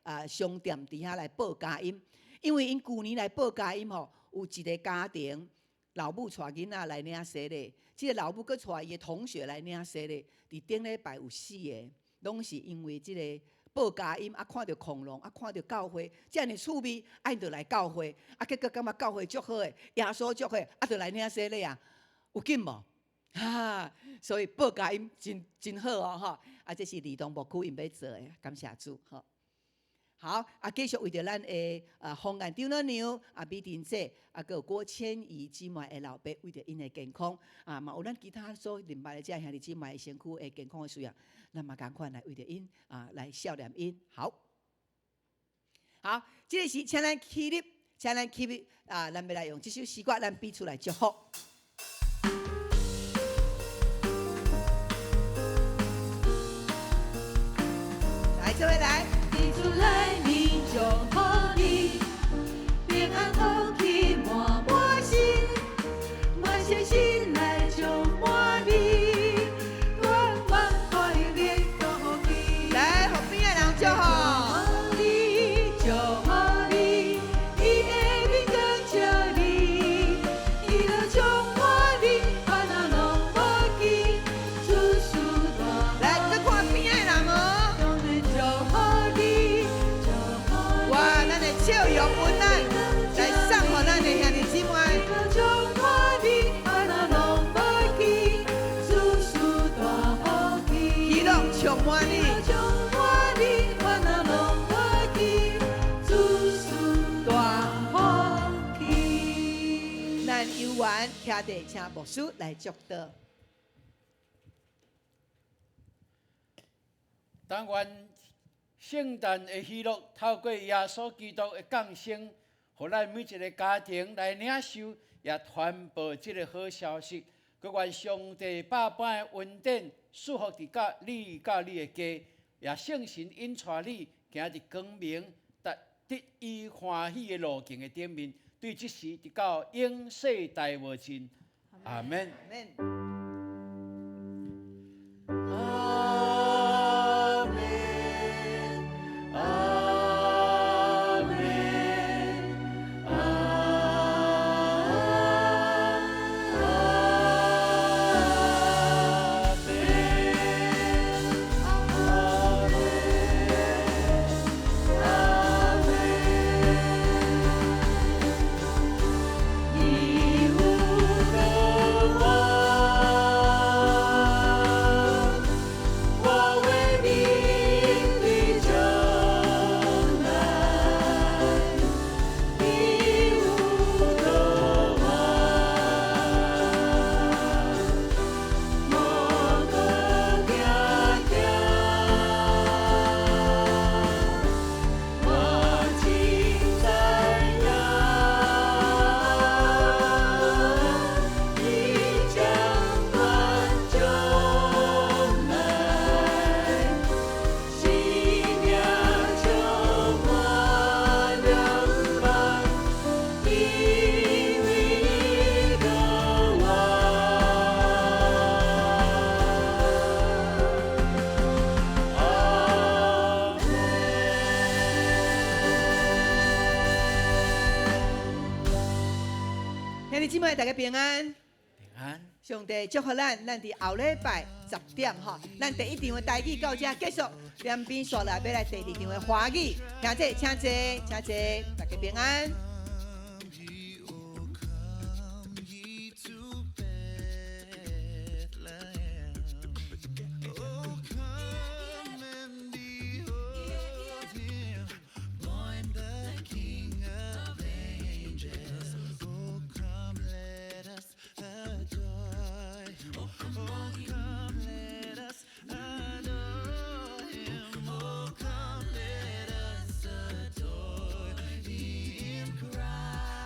个商店底下来报佳音，因为因旧年来报佳音吼，有一个家庭老母带囡仔来领洗礼，即个老母佮带伊的同学来领洗礼，伫顶礼拜有4个，拢是因为即个。报佳音看到恐龙看到教会，遮尔趣味，因就来教会，结果感觉教会足好诶，耶稣足好，就来领洗礼有紧无？所以报佳音真好哦，这是儿童牧区因要做诶，感谢主好，继续为着咱的方案张老娘美婷姐佮有郭千怡姊妹的老爸，为着因的健康嘛有咱其他所认捌的遮兄弟姊妹身躯的健康的需要，咱嘛共款来为着因来孝念因。好，这个是请咱起立，咱要来用这首诗歌，咱比出来祝福。来，这位来。出来，你就好你，平安福气满满心，满心心来就满你，愿望快乐祝你。来，后边的人祝福。祝福你，伊的面更照你，伊就充满你，烦恼拢无记，处处大。来，再看边的人哦。笑容温暖，来送予咱的兄弟姊妹。喜乐充满你，咱有缘徛地，请牧师来祝祷。但愿圣诞的喜乐透过耶稣基督的降生，互咱每一个家庭来领受，也传播这个好消息。佮愿上帝百般的恩典祝福伫你甲你的家，也圣神引带你行伫光明、得以欢喜的路径的顶面。对这时直到永世代无尽。阿门。你无够我。兄弟姊妹，大家平安。平安。上帝祝福咱伫后礼拜10点吼，咱第一场的台语到这结束，两边刷来要来第二场的华语，兄弟请坐，请坐，大家平安。